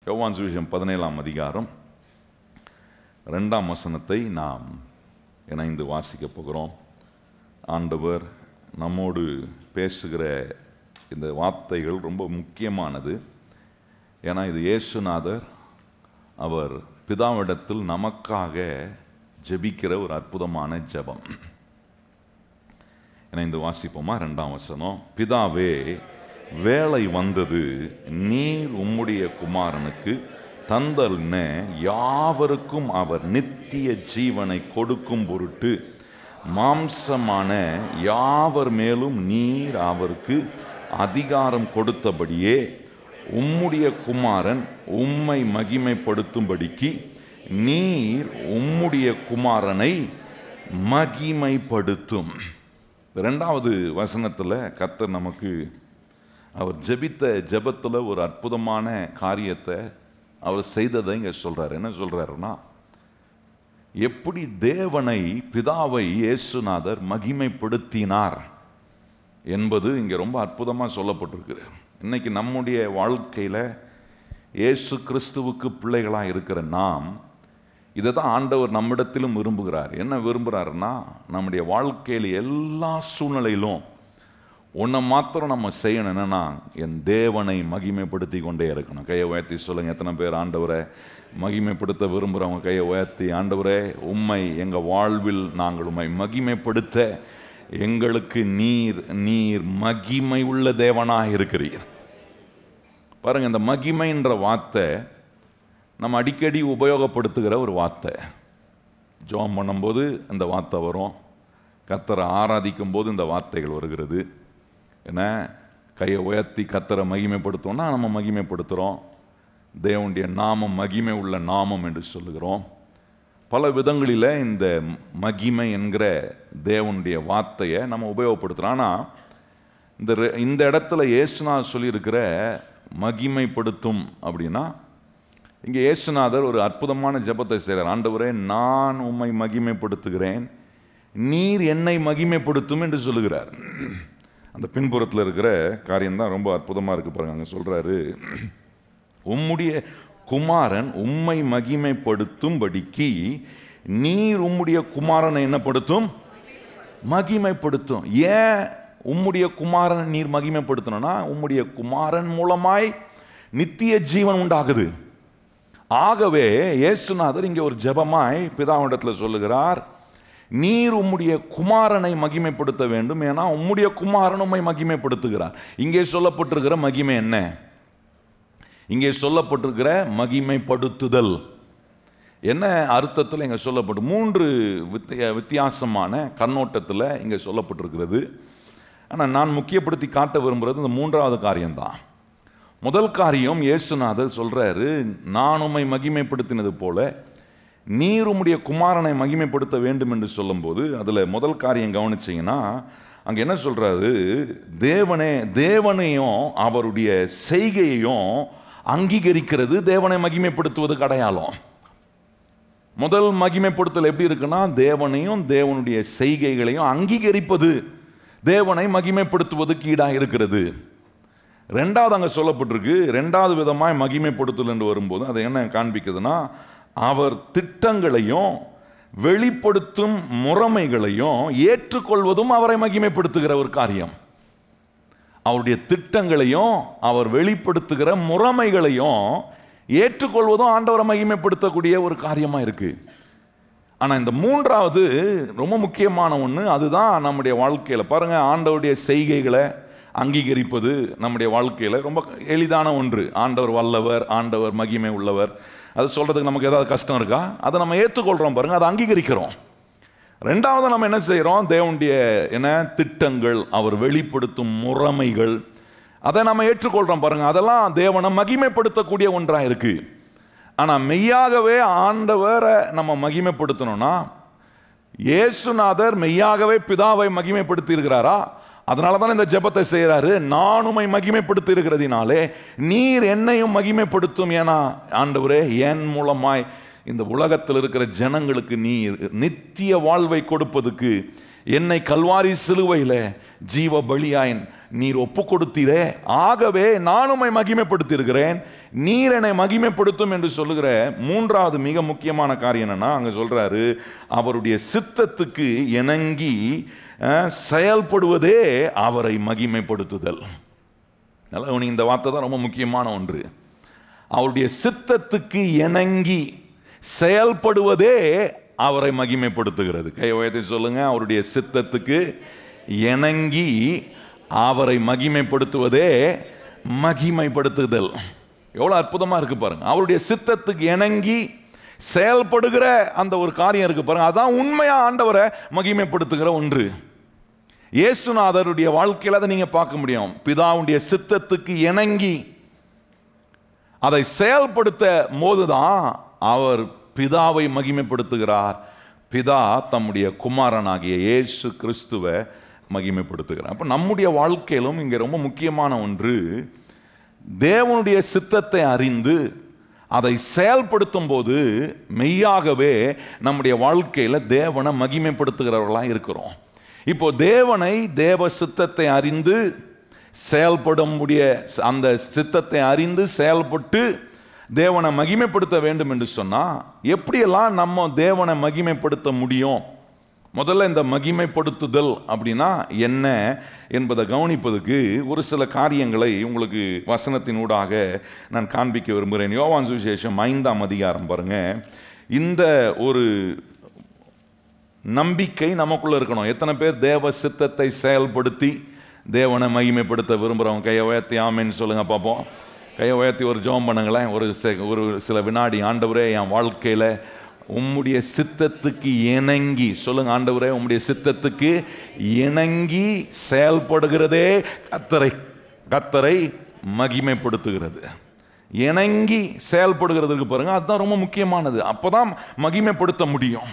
யோவான் சுவிசேஷம் 17ஆம் அதிகாரம் 2ஆம் வசனத்தை நாம் இணைந்து வாசிக்க போகிறோம். ஆண்டவர் நம்மோடு பேசுகிற இந்த வார்த்தைகள் ரொம்ப முக்கியமானது. ஏன்னா இது இயேசுநாதர் அவர் பிதாவிடத்தில் நமக்காக ஜெபிக்கிற ஒரு அற்புதமான ஜெபம். இணைந்து வாசிப்போமா? 2ஆம் வசனம். பிதாவே, வேலை வந்தது, நீர் உம்முடைய குமாரனுக்கு தந்தல்ன யாவருக்கும் அவர் நித்திய ஜீவனை கொடுக்கும் பொருட்டு மாம்சமான யாவர் மேலும் நீர் அவருக்கு அதிகாரம் கொடுத்தபடியே உம்முடைய குமாரன் உம்மை மகிமைப்படுத்தும்படிக்கு நீர் உம்முடைய குமாரனை மகிமைப்படுத்தும். 2வது வசனத்தில் கர்த்தர் நமக்கு அவர் ஜெபித்த ஜெபத்தில் ஒரு அற்புதமான காரியத்தை அவர் செய்ததை இங்கே சொல்கிறார். என்ன சொல்கிறாருன்னா, எப்படி தேவனை பிதாவை இயேசுநாதர் மகிமைப்படுத்தினார் என்பது இங்கே ரொம்ப அற்புதமாக சொல்லப்பட்டிருக்கு. இன்னைக்கு நம்முடைய வாழ்க்கையில் இயேசு கிறிஸ்துவுக்கு பிள்ளைகளாக இருக்கிற நாம் இதை தான் ஆண்டவர் நம்மிடத்திலும் விரும்புகிறார். என்ன விரும்புகிறாருன்னா, நம்முடைய வாழ்க்கையில் எல்லா சூழ்நிலையிலும் ஒன்றை மாத்திரம் நம்ம செய்யணும். என்னன்னா, என் தேவனை மகிமைப்படுத்தி கொண்டே இருக்கணும். கையை உயர்த்தி சொல்லுங்கள். எத்தனை பேர் ஆண்டவரை மகிமைப்படுத்த விரும்புகிறவங்க கையை உயர்த்தி, ஆண்டவரே உம்மை எங்கள் வாழ்வில் நாங்கள் உம்மை மகிமைப்படுத்த எங்களுக்கு நீர் மகிமை உள்ள தேவனாக இருக்கிறீர். பாருங்கள், இந்த மகிமைன்ற வார்த்தை நம்ம அடிக்கடி உபயோகப்படுத்துகிற ஒரு வார்த்தை. ஜெபம் பண்ணும்போது இந்த வார்த்தை வரும், கர்த்தரை ஆராதிக்கும் போது இந்த வார்த்தைகள் வருகிறது. ஏன்னா கையை உயர்த்தி கர்த்தரை மகிமைப்படுத்தோம்னா நம்ம மகிமைப்படுத்துகிறோம். தேவனுடைய நாமம் மகிமை உள்ள நாமம் என்று சொல்லுகிறோம். பல விதங்களில் இந்த மகிமை என்கிற தேவனுடைய வார்த்தையை நம்ம உபயோகப்படுத்துகிறோம். ஆனால் இந்த இடத்துல இயேசுநாதர் சொல்லியிருக்கிற மகிமைப்படுத்தும் அப்படின்னா, இங்கே இயேசுநாதர் ஒரு அற்புதமான ஜெபத்தை செய்கிறார். ஆண்டவரே, நான் உம்மை மகிமைப்படுத்துகிறேன், நீர் என்னை மகிமைப்படுத்தும் என்று சொல்லுகிறார். அந்த பின்புறத்தில் இருக்கிற காரியம்தான் ரொம்ப அற்புதமாக இருக்குது. பாருங்க, அங்கே சொல்கிறாரு, உம்முடைய குமாரன் உம்மை மகிமைப்படுத்தும்படிக்கு நீர் உம்முடைய குமாரனை என்னப்படுத்தும்? மகிமைப்படுத்தும். ஏன் உம்முடைய குமாரனை நீர் மகிமைப்படுத்தணும்னா, உம்முடைய குமாரன் மூலமாய் நித்திய ஜீவன் உண்டாகுது. ஆகவே இயேசுநாதர் இங்கே ஒரு ஜெபமாய் பிதாவிடத்தில் சொல்லுகிறார், நீர் உம்முடைய குமாரனை மகிமைப்படுத்த வேண்டும். ஏன்னா உம்முடைய குமாரன் உம்மை மகிமைப்படுத்துகிறார். இங்கே சொல்லப்பட்டிருக்கிற மகிமை என்ன? இங்கே சொல்லப்பட்டிருக்கிற மகிமைப்படுத்துதல் என்ன அர்த்தத்தில் இங்கே சொல்லப்பட்டு 3 வித்தியாசமான கண்ணோட்டத்தில் இங்கே சொல்லப்பட்டிருக்கிறது. ஆனால் நான் முக்கியப்படுத்தி காட்ட விரும்புகிறது இந்த 3வது காரியம்தான். முதல் காரியம், இயேசுநாதர் சொல்கிறாரு, நான் உம்மை மகிமைப்படுத்தினது போல நீர் உம்முடைய குமாரனை மகிமைப்படுத்த வேண்டும் என்று சொல்லும்போது அதில் முதல் காரியம் கவனிச்சிங்கன்னா, அங்கே என்ன சொல்கிறாரு? தேவனையும் அவருடைய செய்கையையும் அங்கீகரிக்கிறது தேவனை மகிமைப்படுத்துவதுக்கு அடையாளம். முதல் மகிமைப்படுத்தல் எப்படி இருக்குன்னா, தேவனையும் தேவனுடைய செய்கைகளையும் அங்கீகரிப்பது தேவனை மகிமைப்படுத்துவதுக்கு ஈடாக இருக்கிறது. 2வது அங்கே சொல்லப்பட்டிருக்கு, 2வது விதமாய் மகிமைப்படுத்தல் என்று வரும்போது அதை என்ன காண்பிக்குதுன்னா, அவர் திட்டங்களையும் வெளிப்படுத்தும் முறைமைகளையும் ஏற்றுக்கொள்வதும் அவரை மகிமைப்படுத்துகிற ஒரு காரியம். அவருடைய திட்டங்களையும் அவர் வெளிப்படுத்துகிற முறைமைகளையும் ஏற்றுக்கொள்வதும் ஆண்டவரை மகிமைப்படுத்தக்கூடிய ஒரு காரியமாக இருக்கு. ஆனால் இந்த 3வது ரொம்ப முக்கியமான ஒன்று, அதுதான் நம்முடைய வாழ்க்கையில் பாருங்கள், ஆண்டவருடைய செய்கைகளை அங்கீகரிப்பது நம்முடைய வாழ்க்கையில் ரொம்ப எளிதான ஒன்று. ஆண்டவர் வல்லவர், ஆண்டவர் மகிமை உள்ளவர், அது சொல்கிறதுக்கு நமக்கு ஏதாவது கஷ்டம் இருக்கா? அதை நம்ம ஏற்றுக்கொள்கிறோம் பாருங்கள், அதை அங்கீகரிக்கிறோம். 2வது நம்ம என்ன செய்கிறோம்? தேவனுடைய திட்டங்கள், அவர் வெளிப்படுத்தும் முறைமைகள், அதை நம்ம ஏற்றுக்கொள்கிறோம் பாருங்கள். அதெல்லாம் தேவனை மகிமைப்படுத்தக்கூடிய ஒன்றாக இருக்குது. ஆனால் மெய்யாகவே ஆண்டவரை நம்ம மகிமைப்படுத்தணும்னா, இயேசுநாதர் மெய்யாகவே பிதாவை மகிமைப்படுத்தி இருக்கிறாரா? அதனால தான் இந்த ஜெபத்தை செய்கிறாரு, நான் உம்மை மகிமைப்படுத்தி இருக்கிறதினாலே நீர் என்னையும் மகிமைப்படுத்தும். ஏன்னா ஆண்டவரே, என் மூலமாய் இந்த உலகத்தில் இருக்கிற ஜனங்களுக்கு நீர் நித்திய வாழ்வை கொடுப்பதுக்கு என்னை கல்வாரி சிலுவையில் ஜீவ பலியாய் நீர் ஒப்பு கொடுத்தீரே, ஆகவே நான் உம்மை மகிமைப்படுத்தியிருக்கிறேன், நீர் என்னை மகிமைப்படுத்தும் என்று சொல்லுகிற மூன்றாவது மிக முக்கியமான காரியம் என்னன்னா, அங்க சொல்றாரு அவருடைய சித்தத்துக்கு இணங்கி செயல்படுவதே அவரை மகிமைப்படுத்துதல். நல்லா, இந்த வார்த்தை தான் ரொம்ப முக்கியமான ஒன்று. அவருடைய சித்தத்துக்கு இணங்கி செயல்படுவதே அவரை மகிமைப்படுத்துகிறது. கை உயர்த்தி சொல்லுங்க, அவருடைய சித்தத்துக்கு இணங்கி அவரை மகிமைப்படுத்துவதே மகிமைப்படுத்துதல். எவ்வளவு அற்புதமா இருக்கு பாருங்க. அவருடைய சித்தத்துக்கு இணங்கி செயல்படுகிற அந்த ஒரு காரியம் இருக்கு பாருங்க, அதான் உண்மையா ஆண்டவரை மகிமைப்படுத்துகிற ஒன்று. இயேசுநாதருடைய வாழ்க்கையில் அதை நீங்க பார்க்க முடியும். பிதாவுடைய சித்தத்துக்கு இணங்கி அதை செயல்படுத்த போதுதான் அவர் பிதாவை மகிமைப்படுத்துகிறார். பிதா தம்முடைய குமாரனாகிய இயேசு கிறிஸ்துவை மகிமைப்படுத்துகிறார். அப்ப நம்முடைய வாழ்க்கையிலும் இங்க ரொம்ப முக்கியமான ஒன்று, தேவனுடைய சித்தத்தை அறிந்து அதை செயல்படுத்தும் போது மெய்யாகவே நம்முடைய வாழ்க்கையில தேவனை மகிமைப்படுத்துகிறவர்களாக இருக்கிறோம். இப்போ தேவனை, தேவ சித்தத்தை அறிந்து செயல்படக்கூடிய அந்த சித்தத்தை அறிந்து செயல்பட்டு தேவனை மகிமைப்படுத்த வேண்டும் என்று சொன்னா எப்படியெல்லாம் நம்ம தேவனை மகிமைப்படுத்த முடியும்? முதல்ல இந்த மகிமைப்படுத்துதல் அப்படின்னா என்ன என்பதை கவனிப்பதற்கு ஒரு சில காரியங்களை உங்களுக்கு வசனத்தினூடாக நான் காண்பிக்க விரும்புகிறேன். யோவான் சுவிசேஷம் 5ஆம் அதிகாரம் பாருங்க. இந்த ஒரு நம்பிக்கை நமக்குள்ள இருக்கணும். எத்தனை பேர் தேவ சித்தத்தை செயல்படுத்தி தேவனை மகிமைப்படுத்த விரும்புகிறவங்க கையை உயர்த்தி ஆமென்னு சொல்லுங்க பார்ப்போம். கையை உயர்த்தி ஒரு ஜெபம் பண்ணுங்களேன். ஒரு சில வினாடி. ஆண்டவரே, என் வாழ்க்கையில் உம்முடைய சித்தத்துக்கு இணங்கி, சொல்லுங்க ஆண்டவரே, உம்முடைய சித்தத்துக்கு இணங்கி செயல்படுகிறதே கர்த்தரை மகிமைப்படுத்துகிறது. இணங்கி செயல்படுகிறதுக்கு பாருங்க, அதுதான் ரொம்ப முக்கியமானது. அப்போதான் மகிமைப்படுத்த முடியும்.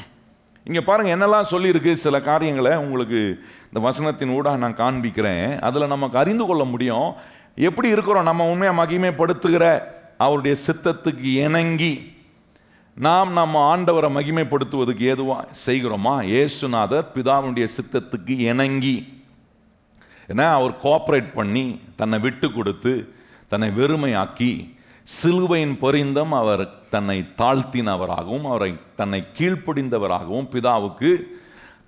இங்க பாருங்க என்னெல்லாம் சொல்லியிருக்கு. சில காரியங்களை உங்களுக்கு இந்த வசனத்தின் ஊடாக நான் காண்பிக்கிறேன். அதில் நமக்கு அறிந்து கொள்ள முடியும் எப்படி இருக்கிறோம். நம்ம உண்மையாக மகிமைப்படுத்துகிற அவருடைய சித்தத்துக்கு இணங்கி நம்ம ஆண்டவரை மகிமைப்படுத்துவதற்கு ஏதுவாக செய்கிறோமா? இயேசுநாதர் பிதாவுடைய சித்தத்துக்கு இணங்கி அவர் கோஆப்ரேட் பண்ணி தன்னை விட்டு கொடுத்து தன்னை வெறுமையாக்கி சிலுவையின் பரிந்தம் அவர் தன்னை தாழ்த்தினவராகவும் அவரை தன்னை கீழ்ப்படிந்தவராகவும்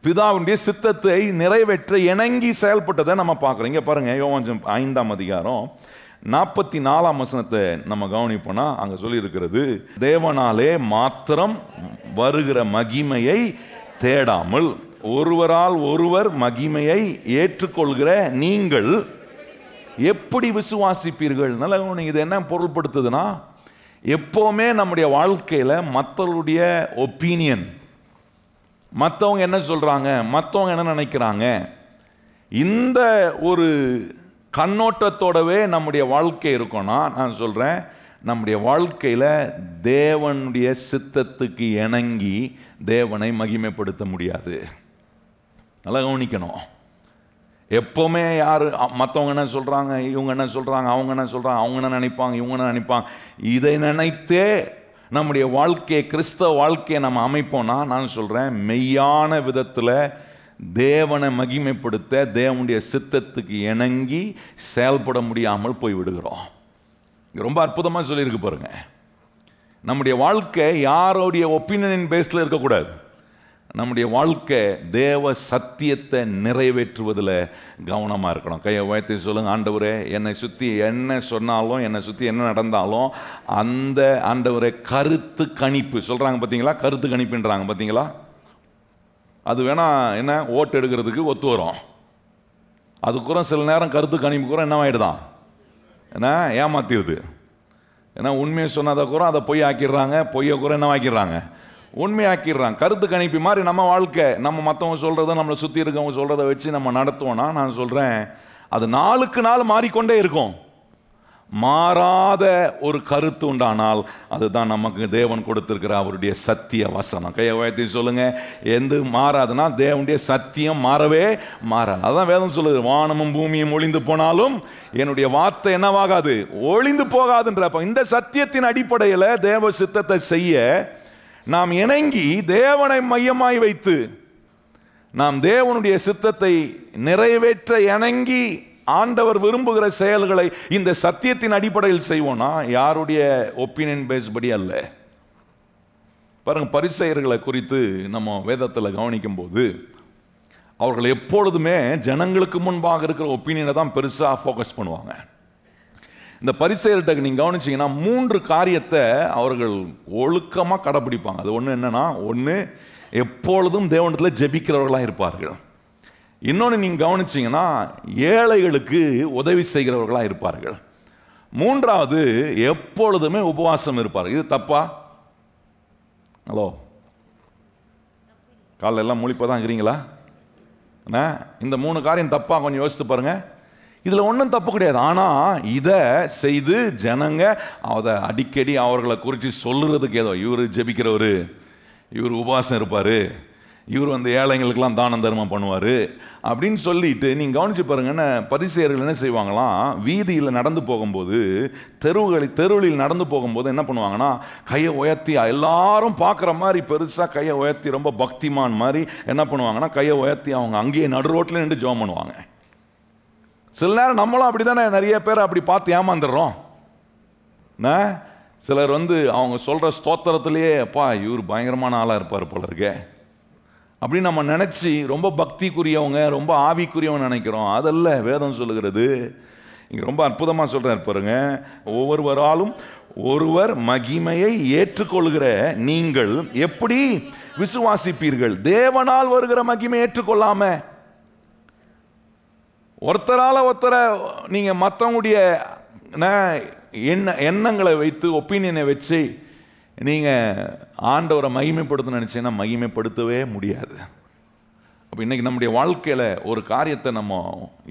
பிதாவுடைய சித்தத்தை நிறைவேற்ற இணங்கி செயல்பட்டதை நம்ம பார்க்குறோம். இங்கே பாருங்க, யோவான் 5ஆம் அதிகாரம் 44ஆம் வசனத்தை நம்ம கவனிப்போனா அங்கே சொல்லியிருக்கிறது, தேவனாலே மாத்திரம் வருகிற மகிமையை தேடாமல் ஒருவரால் ஒருவர் மகிமையை ஏற்றுக்கொள்கிற நீங்கள் எப்படி விசுவாசிப்பீர்கள்? நல்ல, இது என்ன பொருள்படுத்துதுன்னா, எப்போவுமே நம்முடைய வாழ்க்கையில் மற்றவருடைய ஒப்பீனியன், மற்றவங்க என்ன சொல்கிறாங்க, மற்றவங்க என்ன நினைக்கிறாங்க, இந்த ஒரு கண்ணோட்டத்தோடவே நம்முடைய வாழ்க்கை இருக்கும்னா நான் சொல்கிறேன், நம்முடைய வாழ்க்கையில் தேவனுடைய சித்தத்துக்கு இணங்கி தேவனை மகிமைப்படுத்த முடியாது. நல்லா கவனிக்கணும். எப்போவுமே யார் மற்றவங்க என்ன சொல்கிறாங்க, இவங்க என்ன சொல்கிறாங்க, அவங்க என்ன சொல்கிறாங்க, அவங்க என்ன நினைப்பாங்க, இவங்க என்ன நினைப்பாங்க, இதை நினைத்தே நம்முடைய வாழ்க்கையை, கிறிஸ்தவ வாழ்க்கையை நம்ம அமைப்போம்னா நான் சொல்கிறேன், மெய்யான விதத்தில் தேவனை மகிமைப்படுத்த தேவனுடைய சித்தத்துக்கு இணங்கி செயல்பட முடியாமல் போய் விடுகிறோம். ரொம்ப அற்புதமாக சொல்லியிருக்கு பாருங்க. நம்முடைய வாழ்க்கை யாரோடைய ஒப்பீனியன் பேஸில் இருக்கக்கூடாது. நம்முடைய வாழ்க்கை தேவ சத்தியத்தை நிறைவேற்றுவதில் கவனமாக இருக்கணும். கையை உயர்த்தி சொல்லுங்க, ஆண்டவரே, என்னை சுற்றி என்ன சொன்னாலும், என்னை சுற்றி என்ன நடந்தாலும் அந்த ஆண்டவரே கருத்து கணிப்பு சொல்கிறாங்க பார்த்தீங்களா, கருத்து கணிப்புன்றாங்க பார்த்தீங்களா, அது வேணா என்ன ஓட்டு எடுக்கிறதுக்கு ஒத்து வரும். அதுக்குறம் சில நேரம் கருத்து கணிப்பு கூட என்னவாயிடுதான், ஏன்னா ஏமாத்திடுது. ஏன்னா உண்மையை சொன்னதை கூட அதை பொய் ஆக்கிடுறாங்க, பொய்யை கூட என்னவாக்கிடுறாங்க, உண்மையாக்கிடுறாங்க. கருத்து கணிப்பு மாதிரி நம்ம வாழ்க்கை, நம்ம மற்றவங்க சொல்கிறத, நம்மளை சுற்றி இருக்கவங்க சொல்கிறத வச்சு நம்ம நடத்துவோம்னா நான் சொல்கிறேன், அது நாளுக்கு நாள் மாறிக்கொண்டே இருக்கும். மாறாத ஒரு கருத்து உண்டானால் அதுதான் நமக்கு தேவன் கொடுத்திருக்கிற அவருடைய சத்திய வசனம். கையை உயர்த்தி சொல்லுங்க, எந்த மாறாதுன்னா தேவனுடைய சத்தியம் மாறவே மாறாது. அதான் வேதம் சொல்லுது, வானமும் பூமியும் ஒளிந்து போனாலும் என்னுடைய வார்த்தை என்னவாகாது, ஒளிந்து போகாதுன்றப்ப இந்த சத்தியத்தின் அடிப்படையில் தேவ சித்தத்தை செய்ய நாம் இணங்கி தேவனை மையமாய் வைத்து நாம் தேவனுடைய சித்தத்தை நிறைவேற்ற இணங்கி ஆண்டவர் விரும்புகிற செயல்களை இந்த சத்தியத்தின் அடிப்படையில் செய்வோம்னா யாருடைய ஒப்பீனியன் பேஸ் படி அல்ல. பாருங்க, பரிசேயர்களை குறித்து நம்ம வேதத்தில் கவனிக்கும் போது அவர்கள் எப்பொழுதுமே ஜனங்களுக்கு முன்பாக இருக்கிற ஒப்பீனியனை தான் பெருசாக ஃபோக்கஸ் பண்ணுவாங்க. இந்த பரிசேயர்கிட்ட நீங்கள் கவனிச்சிங்கன்னா 3 காரியத்தை அவர்கள் ஒழுக்கமாக கடைப்பிடிப்பாங்க. அது ஒன்று என்னன்னா, ஒன்று எப்பொழுதும் தேவனிடத்தில் ஜெபிக்கிறவர்களாக இருப்பார்கள். இன்னொன்று நீங்கள் கவனிச்சிங்கன்னா ஏழைகளுக்கு உதவி செய்கிறவர்களாக இருப்பார்கள். 3வது எப்பொழுதுமே உபவாசம் இருப்பார்கள். இது தப்பா? ஹலோ, காலைல எல்லாம் முழிப்பதான் இருக்கிறீங்களா? இந்த 3 காரியம் தப்பா? கொஞ்சம் யோசித்து பாருங்க. இதில் ஒன்றும் தப்பு கிடையாது. ஆனால் இதை செய்து ஜனங்க அதை அடிக்கடி அவர்களை குறித்து சொல்லுறதுக்கு ஏதோ இவர் ஜெபிக்கிறவர், இவர் உபவாசம் இருப்பார், இவர் ஏழைங்களுக்கெல்லாம் தானம் தர்மம் பண்ணுவார் அப்படின்னு சொல்லிட்டு நீங்கள் கவனிச்சு பாருங்கன்னா, பரிசேயர்கள் என்ன செய்வாங்களாம், வீதியில் நடந்து போகும்போது தெருவில் நடந்து போகும்போது என்ன பண்ணுவாங்கன்னா, கையை உயர்த்தி எல்லாரும் பார்க்குற மாதிரி பெருசாக கையை உயர்த்தி ரொம்ப பக்திமான் மாதிரி என்ன பண்ணுவாங்கன்னா, கையை உயர்த்தி அவங்க அங்கேயே நடு ரோட்டில் நின்று ஜெபம் பண்ணுவாங்க. சில நேரம் நம்மளும் அப்படி தானே நிறைய பேர் அப்படி பார்த்து ஏமாந்துடுறோம். சிலர் அவங்க சொல்கிற ஸ்தோத்திரத்திலேயே அப்பா இவர் பயங்கரமான ஆளாக இருப்பார் போல இருக்கே அப்படின்னு நம்ம நினச்சி ரொம்ப பக்திக்குரியவங்க, ரொம்ப ஆவிக்குரியவங்க நினைக்கிறோம். அதல்ல வேதம் சொல்லுகிறது. இங்கே ரொம்ப அற்புதமாக சொல்கிறார் பாருங்க, ஒவ்வொருவராலும் ஒருவர் மகிமையை ஏற்றுக்கொள்கிற நீங்கள் எப்படி விசுவாசிப்பீர்கள்? தேவனால் வருகிற மகிமை ஏற்றுக்கொள்ளாம ஒருத்தரை நீங்கள் மற்றவங்களுடைய எண்ணங்களை வைத்து ஒப்பீனியனை வச்சு நீங்கள் ஆண்டவரை மகிமைப்படுத்த நினச்சிங்கன்னா மகிமைப்படுத்தவே முடியாது. அப்போ இன்றைக்கி நம்முடைய வாழ்க்கையில் ஒரு காரியத்தை நம்ம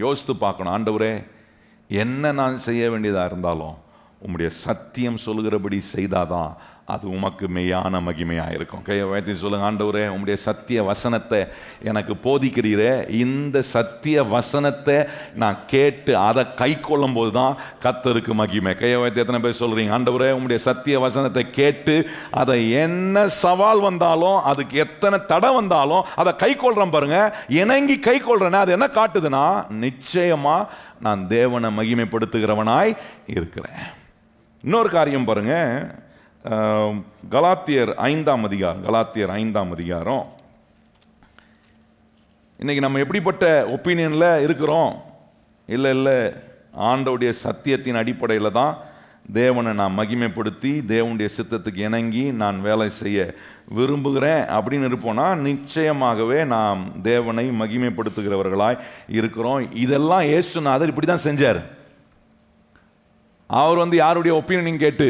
யோசித்து பார்க்கணும். ஆண்டவரே, என்ன நான் செய்ய வேண்டியதாக இருந்தாலும் உம்முடைய சத்தியம் சொல்கிறபடி செய்தாதான் அது உமக்கு மெய்யான மகிமையாக இருக்கும். கையை வைத்து சொல்லுங்க, ஆண்டவரே உம்முடைய சத்திய வசனத்தை எனக்கு போதிக்கிறீரே, இந்த சத்திய வசனத்தை நான் கேட்டு அதை கை கொள்ளும் போது தான் கர்த்தருக்கு மகிமை. கையை வைத்து எத்தனை பேர் சொல்கிறீங்க, ஆண்டவரே உம்முடைய சத்திய வசனத்தை கேட்டு அதை என்ன சவால் வந்தாலும் அதுக்கு எத்தனை தடை வந்தாலும் அதை கை கொள்கிறேன் பாருங்க, இணங்கி கை கொள்கிறேன்னா அது என்ன காட்டுதுன்னா நிச்சயமாக நான் தேவனை மகிமைப்படுத்துகிறவனாய் இருக்கிறேன். இன்னொரு காரியம் பாருங்க, கலாத்தியர் 5ஆம் அதிகாரம். இன்னைக்கு நம்ம எப்படிப்பட்ட ஒப்பீனியனில் இருக்கிறோம்? இல்லை ஆண்டவுடைய சத்தியத்தின் அடிப்படையில் தான் தேவனை நான் மகிமைப்படுத்தி தேவனுடைய சித்தத்துக்கு இணங்கி நான் வேலை செய்ய விரும்புகிறேன் அப்படின்னு இருப்போம்னா நிச்சயமாகவே நாம் தேவனை மகிமைப்படுத்துகிறவர்களாய் இருக்கிறோம். இதெல்லாம் இயேசுநாதர் இப்படி தான் செஞ்சார். அவர் யாருடைய ஒப்பீனியன் கேட்டு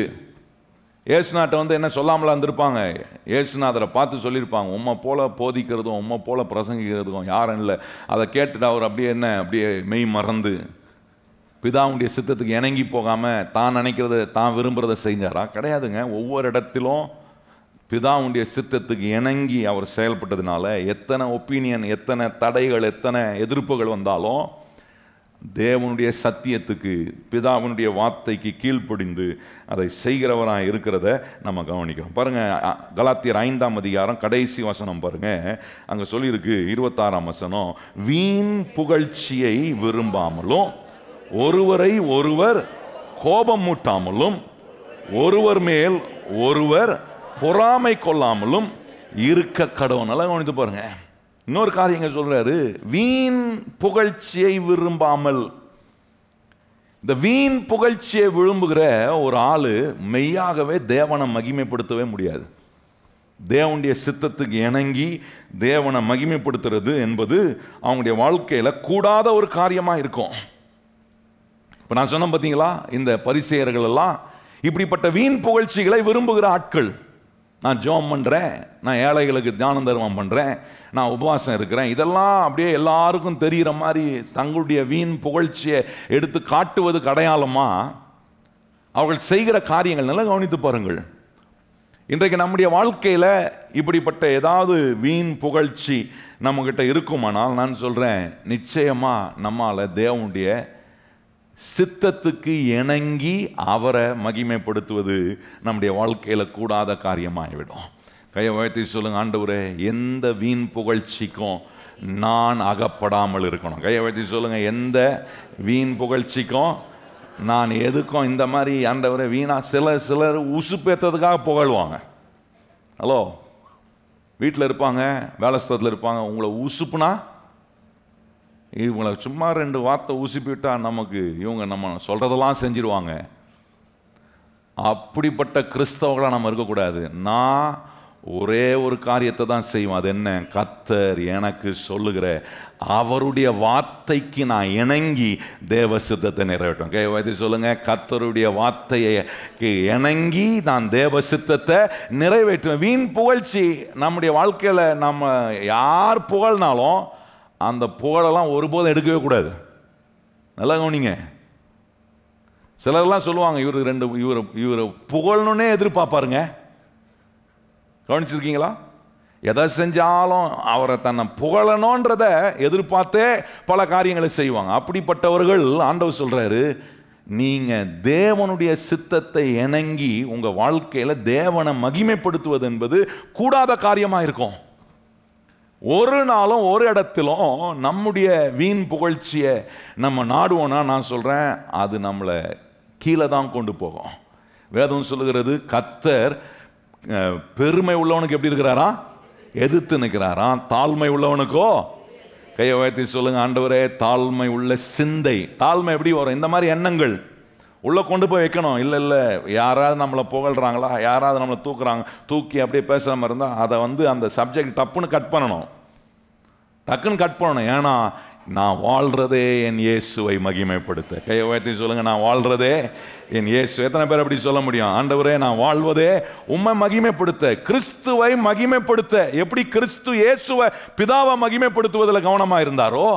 இயேசுநாட்டை என்ன சொல்லாமலாம் இருந்திருப்பாங்க? இயேசுநாதரை பார்த்து சொல்லியிருப்பாங்க, உம்மை போல போதிக்கிறதும் உம்மை போல பிரசங்கிக்கிறதுக்கும் யாரும் இல்லை. அதை கேட்டுட்டு அவர் அப்படியே மெய் மறந்து பிதாவுடைய சித்தத்துக்கு இணங்கி போகாமல் தான் நினைக்கிறத தான் விரும்புகிறத செஞ்சாரா? கிடையாதுங்க. ஒவ்வொரு இடத்திலும் பிதாவுடைய சித்தத்துக்கு இணங்கி அவர் செயல்பட்டதுனால எத்தனை ஒப்பீனியன், எத்தனை தடைகள், எத்தனை எதிர்ப்புகள் வந்தாலும் தேவனுடைய சத்தியத்துக்கு பிதாவினுடைய வார்த்தைக்கு கீழ்ப்படிந்து அதை செய்கிறவராக இருக்கிறத நம்ம கவனிக்கிறோம். பாருங்க, கலாத்தியர் 5ஆம் அதிகாரம் கடைசி வசனம் பாருங்க, அங்கே சொல்லியிருக்கு 26ஆம் வசனம், வீண் புகழ்ச்சியை விரும்பாமலும் ஒருவரை ஒருவர் கோபம் மூட்டாமலும் ஒருவர் மேல் ஒருவர் பொறாமை கொள்ளாமலும் இருக்க கடவுள். நல்லா கவனித்து பாருங்க. இன்னொரு காரியங்க சொல்றாரு, வீண் புகழ்ச்சியை விரும்பாமல். இந்த வீண் புகழ்ச்சியை விரும்புகிற ஒரு ஆளு மெய்யாகவே தேவனை மகிமைப்படுத்தவே முடியாது. தேவனுடைய சித்தத்துக்கு இணங்கி தேவனை மகிமைப்படுத்துறது என்பது அவங்களுடைய வாழ்க்கையில கூடாத ஒரு காரியமா இருக்கும். இப்போ நான் சொன்னேன் பார்த்தீங்களா, இந்த பரிசேயர்கள் எல்லாம் இப்படிப்பட்ட வீண் புகழ்ச்சிகளை விரும்புகிற ஆட்கள். நான் ஜெபம் பண்ணுறேன், நான் ஏழைகளுக்கு தானம் தர்மம் பண்ணுறேன், நான் உபவாசம் இருக்கிறேன், இதெல்லாம் அப்படியே எல்லாருக்கும் தெரிகிற மாதிரி தங்களுடைய வீண் புகழ்ச்சியை எடுத்து காட்டுவதுக்கு அடையாளமாக அவர்கள் செய்கிற காரியங்கள் நல்லா கவனித்து பாருங்கள். இன்றைக்கு நம்முடைய வாழ்க்கையில் இப்படிப்பட்ட ஏதாவது வீண் புகழ்ச்சி நம்மக்கிட்ட இருக்குமானால் நான் சொல்கிறேன், நிச்சயமாக நம்மால் தேவனுடைய சித்தத்துக்கு இணங்கி அவரை மகிமைப்படுத்துவது நம்முடைய வாழ்க்கையில் கூடாத காரியமாகிவிடும். கையை உயர்த்தி சொல்லுங்க, ஆண்டவரே எந்த வீண் புகழ்ச்சிக்கும் நான் அகப்படாமல் இருக்கணும். கையை வச்சு சொல்லுங்க, எந்த வீண் புகழ்ச்சிக்கும் நான் எதுக்கும் இந்த மாதிரி ஆண்டவரை வீணா சிலர் உசுப்பேற்றதுக்காக புகழ்வாங்க. ஹலோ, வீட்டில் இருப்பாங்க, வேலை ஸ்தலத்தில் இருப்பாங்க, உங்களை உசுப்புனா இவங்களை சும்மா 2 வார்த்தை உசுப்பிட்டா நமக்கு இவங்க நம்ம சொல்கிறதெல்லாம் செஞ்சிருவாங்க. அப்படிப்பட்ட கிறிஸ்தவர்களாக நம்ம இருக்கக்கூடாது. நான் ஒரே ஒரு காரியத்தை தான் செய்வோம். அது என்ன? கர்த்தர் எனக்கு சொல்லுகிற அவருடைய வார்த்தைக்கு நான் இணங்கி தேவ சித்தத்தை நிறைவேற்றும். வைத்து சொல்லுங்க, கர்த்தருடைய வார்த்தைக்கு இணங்கி நான் தேவ சித்தத்தை நிறைவேற்றுவேன். வீண் புகழ்ச்சி நம்முடைய வாழ்க்கையில் நம்ம யார் புகழ்னாலும் அந்த புகழெல்லாம் ஒருபோதும் எடுக்கவே கூடாது. நல்லா கவனிங்க. சிலர்லாம் சொல்லுவாங்க, இவரை புகழணுன்னே எதிர்பார்ப்பாருங்க. கவனிச்சிருக்கீங்களா? எதை செஞ்சாலும் அவரை தன்னை புகழணுன்றதை எதிர்பார்த்தே பல காரியங்களை செய்வாங்க. அப்படிப்பட்டவர்கள் ஆண்டவர் சொல்றாரு, நீங்க தேவனுடைய சித்தத்தை இணங்கி உங்க வாழ்க்கையில தேவனை மகிமைப்படுத்துவது என்பது கூடாத காரியமா இருக்கும். ஒரு நாளும் ஒரு இடத்திலும் நம்முடைய வீண் புகழ்ச்சியை நம்ம நாடுவோம்னா நான் சொல்றேன், அது நம்மளை கீழே தான் கொண்டு போகும். வேதம் சொல்லுகிறது, கர்த்தர் பெருமை உள்ளவனுக்கு எப்படி இருக்கிறாரா? எதிர்த்து நிற்கிறாராம். தாழ்மை உள்ளவனுக்கோ கையை உயர்த்தி சொல்லுங்க, ஆண்டவரே தாழ்மை உள்ள சிந்தை. தாழ்மை எப்படி வரும்? இந்த மாதிரி எண்ணங்கள் உள்ளே கொண்டு போய் வைக்கணும். இல்லை யாராவது நம்மளை புகழ்கிறாங்களா, யாராவது நம்மளை தூக்கி அப்படியே பேசாமல் இருந்தால் அதை அந்த சப்ஜெக்ட் டப்புன்னு கட் பண்ணணும். ஏன்னா நான் வாழ்றதே என் இயேசுவை மகிமைப்படுத்த. கையை உயர்த்தி சொல்லுங்க, நான் வாழ்றதே என் இயேசு. எத்தனை பேர் அப்படி சொல்ல முடியும்? ஆண்டவரே நான் வாழ்வதே உம்மை மகிமைப்படுத்த, கிறிஸ்துவை மகிமைப்படுத்த. எப்படி கிறிஸ்து இயேசுவை பிதாவை மகிமைப்படுத்துவதில் கவனமா இருந்தாரோ,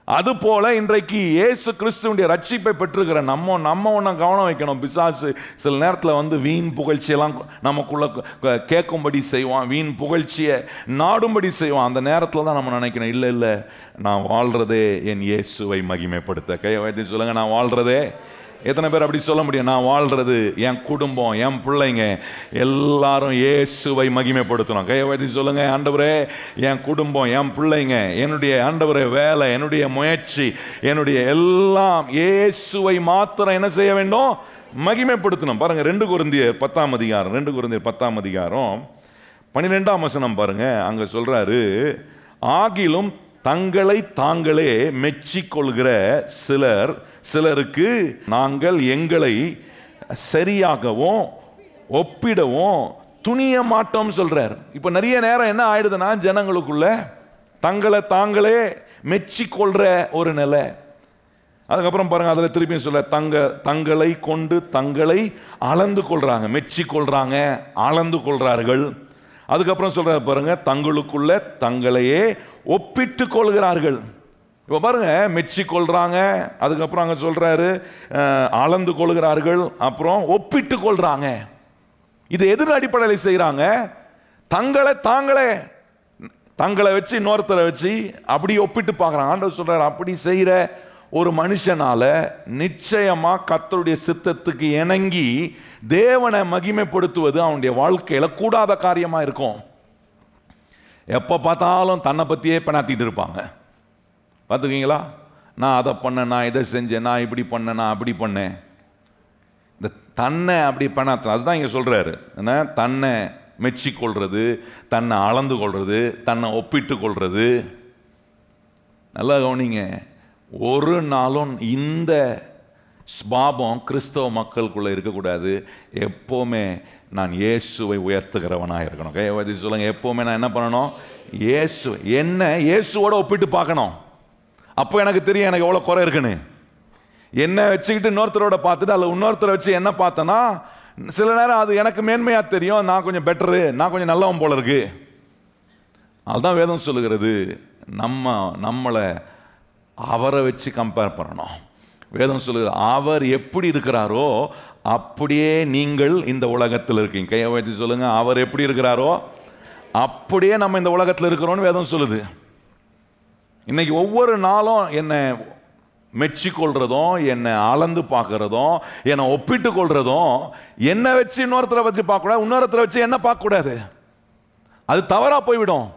அதுபோல இன்றைக்கு இயேசு கிறிஸ்துவுடைய ரட்சிப்பை பெற்றிருக்கிற நம்ம ஒன்று கவனம் வைக்கணும். பிசாசு சில நேரத்தில் வீண் புகழ்ச்சியெல்லாம் நமக்குள்ள கேட்கும்படி செய்வான், வீண் புகழ்ச்சியை நாடும்படி செய்வான். அந்த நேரத்தில் தான் நம்ம நினைக்கணும், இல்லை நான் வாழ்றதே என் இயேசுவை மகிமைப்படுத்த. கையை வைத்து சொல்லுங்க, நான் வாழ்றதே. எத்தனை பேர் அப்படி சொல்ல முடியும்? நான் வாழ்றது, என் குடும்பம், என் பிள்ளைங்க எல்லாரும் இயேசுவை மகிமைப்படுத்தணும். கையை வைத்து சொல்லுங்க, ஆண்டவரே என் குடும்பம், என் பிள்ளைங்க, என்னுடைய ஆண்டவரே வேலை, என்னுடைய முயற்சி, என்னுடைய எல்லாம் இயேசுவை மாத்திரம் என்ன செய்ய வேண்டும்? மகிமைப்படுத்தணும். பாருங்க 2 கொரிந்தியர் 10ஆம் அதிகாரம் 12ஆம் வசனம் பாருங்க. அங்க சொல்றாரு, ஆகிலும் தங்களை தாங்களே மெச்சிக்கொள்கிற சிலருக்கு நாங்கள் எங்களை சரியாகவும் ஒப்பிடவும் துணிய மாட்டோம் சொல்றார். இப்ப நிறைய நேரம் என்ன ஆயிடுதுன்னா, ஜனங்களுக்குள்ள தங்களை தாங்களே மெச்சிக்கொள்ற ஒரு நிலை. அதுக்கப்புறம் பாருங்க, அதுல திருப்பியும் சொல்ல, தங்களை கொண்டு தங்களை அளந்து கொள்றாங்க, மெச்சிக்கொள்றாங்க, அளந்து கொள்றார்கள். அதுக்கப்புறம் சொல்ற பாருங்க, தங்களுக்குள்ள தங்களையே ஒப்பிட்டு கொள்கிறார்கள். இப்போ பாருங்க, மெச்சிக்கொள்றாங்க, அதுக்கப்புறம் அங்கே சொல்றாரு அளந்து கொள்கிறார்கள், அப்புறம் ஒப்பிட்டு கொள்றாங்க. இது எதிர் அடிப்படையில் செய்கிறாங்க. தங்களை வச்சு இன்னொருத்தரை வச்சு அப்படி ஒப்பிட்டு பார்க்குறாங்க. ஆண்டவர் சொல்றாரு, அப்படி செய்கிற ஒரு மனுஷனால நிச்சயமா கர்த்தருடைய சித்தத்துக்கு இணங்கி தேவனை மகிமைப்படுத்துவது அவனுடைய வாழ்க்கையில கூடாத காரியமா இருக்கும். எப்போ பார்த்தாலும் தன்னை பற்றியே பெணாத்திட்டு இருப்பாங்க. பார்த்துக்கிங்களா? நான் அதை பண்ணேன், நான் இதை செஞ்சேன், நான் இப்படி பண்ணேன், நான் அப்படி பண்ணேன். இந்த தன்னை அப்படி பெணாத்த, அதுதான் இங்கே சொல்கிறாரு. என்ன? தன்னை மெச்சிக்கொள்வது, தன்னை அளந்து கொள்வது, தன்னை ஒப்பிட்டு கொள்வது. நல்லா கவனிங்க, ஒரு நாளும் இந்த ஸ்பாபம் கிறிஸ்தவ மக்களுக்குள்ளே இருக்கக்கூடாது. எப்போவுமே நான் இயேசுவை உயர்த்துகிறவனாக இருக்கணும். கையவதி சொல்லுங்க, எப்போவுமே நான் என்ன பண்ணணும்? இயேசுவோட ஒப்பிட்டு பார்க்கணும். அப்போ எனக்கு தெரியும் எனக்கு எவ்வளோ குறை இருக்குன்னு. என்ன வச்சுக்கிட்டு இன்னொருத்தரோட பார்த்துட்டு அதில் இன்னொருத்தரை வச்சு என்ன பார்த்தேன்னா, சில நேரம் அது எனக்கு மேன்மையாக தெரியும், நான் கொஞ்சம் பெட்டரு, நான் கொஞ்சம் நல்லவன் போல இருக்கு. அதுதான் வேதம் சொல்லுகிறது, நம்மளை அவரை வச்சு கம்பேர் பண்ணணும். வேதம் சொல்லுது, அவர் எப்படி இருக்கிறாரோ அப்படியே நீங்கள் இந்த உலகத்தில் இருக்கீங்க. கையை வச்சு சொல்லுங்க, அவர் எப்படி இருக்கிறாரோ அப்படியே நம்ம இந்த உலகத்தில் இருக்கிறோம்னு வேதம் சொல்லுது. இன்னைக்கு ஒவ்வொரு நாளும் என்னை மெச்சிக்கொள்றதும், என்னை அளந்து பார்க்கறதும், என்னை ஒப்பிட்டு கொள்றதும், என்னை வச்சு இன்னொருத்தரை வச்சு பார்க்கக்கூடாது, இன்னொருத்தரை வச்சு என்ன பார்க்கக்கூடாது. அது தவறாக போய்விடும்.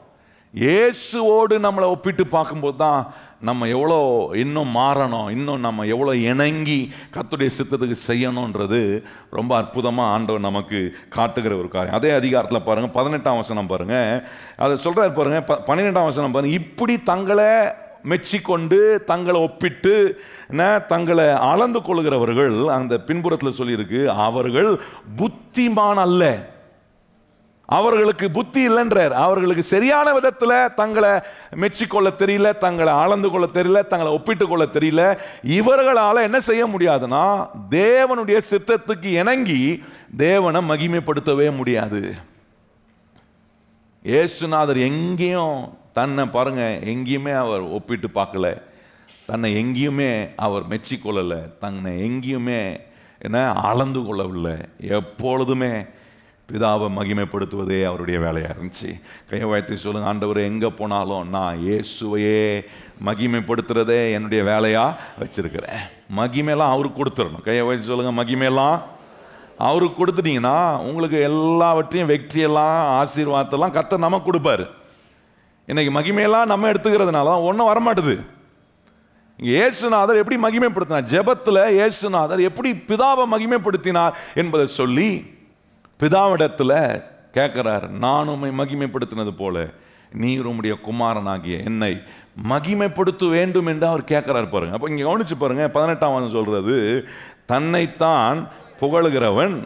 இயேசுவோடு நம்மளை ஒப்பிட்டு பார்க்கும்போது தான் நம்ம எவ்வளோ இன்னும் மாறணும், இன்னும் நம்ம எவ்வளோ இணங்கி கர்த்தருடைய சித்தத்துக்கு செய்யணுன்றது ரொம்ப அற்புதமாக ஆண்டவர் நமக்கு காட்டுகிற ஒரு காரியம். அதே அதிகாரத்தில் பாருங்கள், 18ஆம் வசனம் பாருங்கள், அதை சொல்கிறார் பாருங்கள். 12ஆம் வசனம் பாருங்கள், இப்படி தங்களை மெச்சிக்கொண்டு தங்களை ஒப்பிட்டு தங்களை அளந்து கொள்கிறவர்கள், அந்த பின்புறத்தில் சொல்லியிருக்கு, அவர்கள் புத்திமான் அல்ல. அவர்களுக்கு புத்தி இல்லைன்றார். அவர்களுக்கு சரியான விதத்தில் தங்களை மெச்சிக்கொள்ள தெரியல, தங்களை அளந்து கொள்ள தெரியல, தங்களை ஒப்பிட்டு கொள்ள தெரியல. இவர்களால் என்ன செய்ய முடியாதுன்னா தேவனுடைய சித்தத்துக்கு இணங்கி தேவனை மகிமைப்படுத்தவே முடியாது. இயேசுநாதர் எங்கேயும் தன்னை பாருங்க, எங்கேயுமே அவர் ஒப்பிட்டு பார்க்கல, தன்னை எங்கேயுமே அவர் மெச்சிக்கொள்ளலை, தன்னை எங்கேயுமே என்ன அளந்து கொள்ளவில்லை. எப்பொழுதுமே பிதாவை மகிமைப்படுத்துவதே அவருடைய வேலையாக இருந்துச்சு. கையை உயர்த்தி சொல்லுங்க, ஆண்டவர் எங்கே போனாலும் நான் இயேசுவையே மகிமைப்படுத்துறதே என்னுடைய வேலையாக வச்சிருக்கிறேன். மகிமையெல்லாம் அவருக்கு கொடுத்துடணும். கையை உயர்த்தி சொல்லுங்க, மகிமையெல்லாம் அவருக்கு கொடுத்துட்டீங்கன்னா உங்களுக்கு எல்லாவற்றையும் வெற்றியெல்லாம் ஆசீர்வாதத்தெல்லாம் கர்த்தர் நமக்கு கொடுப்பாரு. இன்னைக்கு மகிமையெல்லாம் நம்ம எடுத்துக்கிறதுனால தான் ஒன்றும் வரமாட்டுது. இங்கே இயேசுநாதர் எப்படி மகிமைப்படுத்தினார், ஜெபத்தில் இயேசுநாதர் எப்படி பிதாவை மகிமைப்படுத்தினார் என்பதை சொல்லி பிதாவிடத்தில் கேட்குறார். நான் உம்மை மகிமைப்படுத்தினது போல நீர் உம்முடைய குமாரனாகிய என்னை மகிமைப்படுத்த வேண்டும் என்று அவர் கேட்குறாரு பாருங்க. அப்போ இங்கே கவனிச்சு பாருங்க, 18ஆம் வசனம் சொல்றது, தன்னைத்தான் புகழுகிறவன்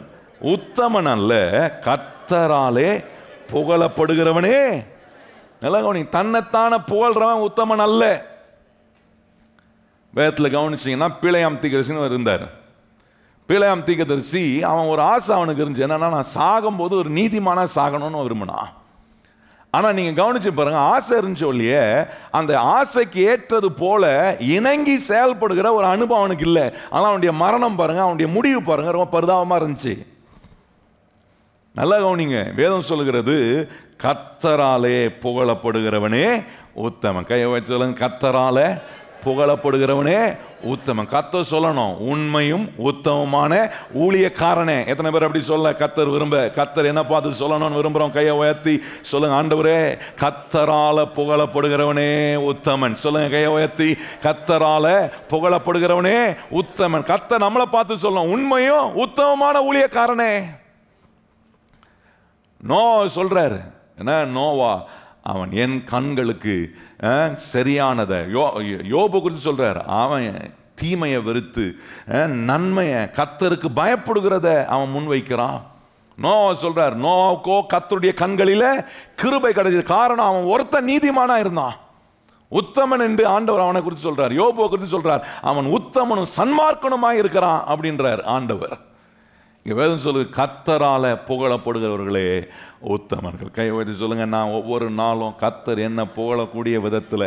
உத்தமன் அல்ல, கர்த்தராலே புகழப்படுகிறவனே. நல்லா கவனி, தன்னைத்தான புகழ்றவன் உத்தமன் அல்ல. வேதத்தில் கவனிச்சிங்கன்னா பிழையாம் தீர்க்கதரிசின்னு இருந்தார். பிழையாம் தீர்க்கதரிசி அவன் ஒரு ஆசை அவனுக்கு இருந்துச்சு, என்னன்னா நான் சாகும்போது ஒரு நீதிமானா சாகணும்னு விரும்பினான். ஆனால் நீங்கள் கவனிச்சு பாருங்க, ஆசை இருந்துச்சு இல்லையே, அந்த ஆசைக்கு ஏற்றது போல இணங்கி செயல்படுகிற ஒரு அனுபவம் அவனுக்கு இல்லை. ஆனால் அவனுடைய மரணம் பாருங்க, அவனுடைய முடிவு பாருங்க, ரொம்ப பரிதாபமாக இருந்துச்சு. நல்லா கவனிங்க, வேதம் சொல்லுகிறது, கர்த்தராலே புகழப்படுகிறவனே உத்தமன். கையை வச்சு சொல்லுங்க, கர்த்தராலே புகழப்படுகிறவனே உத்தமன். கர்த்தர் சொல்லணும், உண்மையும் உத்தமமான ஊழியக்காரனே. எத்தனை பேர் அப்படி சொல்ல கர்த்தர் கர்த்தர் என்ன பார்த்து சொல்லணும்னு விரும்புகிறோம்? கையை உயர்த்தி சொல்லுங்க, ஆண்டவரே கர்த்தரால புகழப்படுகிறவனே உத்தமன். சொல்லுங்க, கையை உயர்த்தி, கர்த்தரால புகழப்படுகிறவனே உத்தமன். கர்த்தர் நம்மளை பார்த்து சொல்லணும், உண்மையும் உத்தமமான ஊழியக்காரனே. நோ சொல்றாரு, என்ன நோவா அவன் என் கண்களுக்கு சரியானதை, யோபு குறித்து சொல்றார், அவன் தீமையை வெறுத்து நன்மையை கர்த்தருக்கு பயப்படுகிறத அவன் முன்வைக்கிறான். நோவா சொல்றார், நோவாவுக்கோ கர்த்தருடைய கண்களில கிருபை கிடைச்சது. காரணம் அவன் ஒருத்தன் நீதிமானா இருந்தான், உத்தமன் என்று ஆண்டவர் அவனை குறித்து சொல்றார். யோபுவை குறித்து சொல்றார், அவன் உத்தமனும் சன்மார்க்கனுமாய் இருக்கிறான் அப்படின்றார் ஆண்டவர். இங்கே வேதம் சொல்லுது, கர்த்தரால புகழப்படுகிறவர்களே உத்தமர்கள். கை வைத்து சொல்லுங்க, நான் ஒவ்வொரு நாளும் கர்த்தர் என்ன புகழக்கூடிய விதத்தில்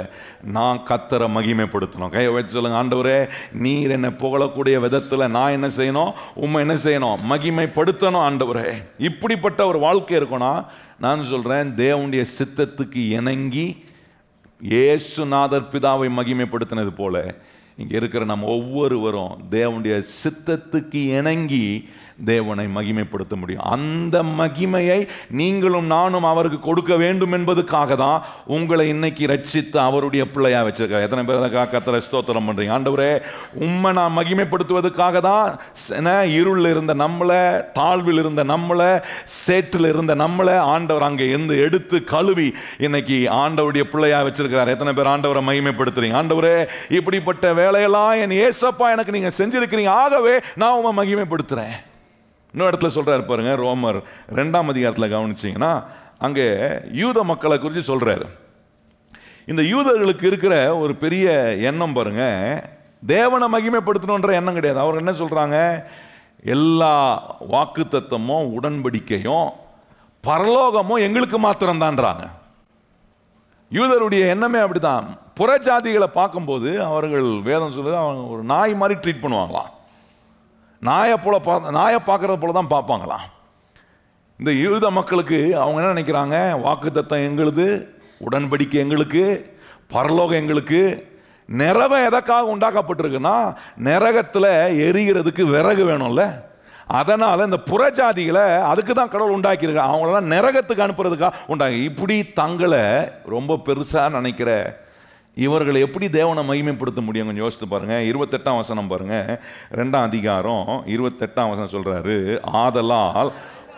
நான் கர்த்தரை மகிமைப்படுத்தணும். கை வைத்து சொல்லுங்க, ஆண்டவரே நீர் என்னை புகழக்கூடிய விதத்தில் நான் என்ன செய்யணும், உண்மை என்ன செய்யணும், மகிமைப்படுத்தணும். ஆண்டவரே இப்படிப்பட்ட ஒரு வாழ்க்கை இருக்கும்னா நான் சொல்கிறேன், தேவனுடைய சித்தத்துக்கு இணங்கி இயேசுநாதர் பிதாவை மகிமைப்படுத்தினது போல இங்கே இருக்கிற நம்ம ஒவ்வொருவரும் தேவனுடைய சித்தத்துக்கு இணங்கி தேவனை மகிமைப்படுத்த முடியும். அந்த மகிமையை நீங்களும் நானும் அவருக்கு கொடுக்க வேண்டும் என்பதுக்காக தான் உங்களை இன்னைக்கு ரட்சித்து அவருடைய பிள்ளையா வச்சிருக்காரு. எத்தனை பேர் கர்த்தரை ஸ்தோத்திரம் பண்றீங்க? ஆண்டவரே உம்மை நான் மகிமைப்படுத்துவதற்காக தான் இருளில் இருந்த நம்மளை, தாழ்வில் இருந்த நம்மளை, சேற்றில் இருந்த நம்மளை ஆண்டவர் அங்கே இருந்து எடுத்து கழுவி இன்னைக்கு ஆண்டவருடைய பிள்ளையா வச்சிருக்கிறார். எத்தனை பேர் ஆண்டவரை மகிமைப்படுத்துறீங்க? ஆண்டவரே இப்படிப்பட்ட வேலையெல்லாம் என் ஏசப்பா எனக்கு நீங்க செஞ்சிருக்கிறீங்க, ஆகவே நான் உம்மை மகிமைப்படுத்துறேன். இன்னொரு இடத்துல சொல்றாரு பாருங்க, ரோமர் 2ஆம் அதிகாரத்தில் கவனிச்சிங்கன்னா அங்கே யூத மக்களை குறித்து சொல்றாரு. இந்த யூதர்களுக்கு இருக்கிற ஒரு பெரிய எண்ணம் பாருங்க, தேவனை மகிமைப்படுத்தணுன்ற எண்ணம் கிடையாது. அவர் என்ன சொல்றாங்க, எல்லா வாக்குத்தத்தமும் உடன்படிக்கையும் பரலோகமும் எங்களுக்கு மாத்திரம்தான்றாங்க. யூதருடைய எண்ணமே அப்படிதான். புறஜாதிகளை பார்க்கும்போது அவர்கள், வேதம் சொல்லுது, அவங்க ஒரு நாய் மாதிரி ட்ரீட் பண்ணுவாங்களாம். நாயை பார்க்கறது போல தான் பார்ப்பாங்களாம். இந்த யூத மக்களுக்கு அவங்க என்ன நினைக்கிறாங்க, வாக்குத்தத்தம் எங்களுது, உடன்படிக்கை எங்களுக்கு, பரலோகம் எங்களுக்கு. நரகம் எதற்காக உண்டாக்கப்பட்டிருக்குன்னா நரகத்தில் எரிகிறதுக்கு விறகு வேணும்ல, அதனால இந்த புறஜாதிகளை அதுக்கு தான் கடவுள் உண்டாக்கியிருக்காங்க, அவங்களெல்லாம் நரகத்துக்கு அனுப்புறதுக்காக உண்டாக்கி. இப்படி தங்களை ரொம்ப பெருசா நினைக்கிற இவர்களை எப்படி தேவனை மகிமைப்படுத்த முடியும்? கொஞ்சம் யோசித்து பாருங்க. 28ஆம் வசனம் பாருங்க, 2ஆம் அதிகாரம் 28ஆம் வசனம் சொல்றாரு, ஆதலால்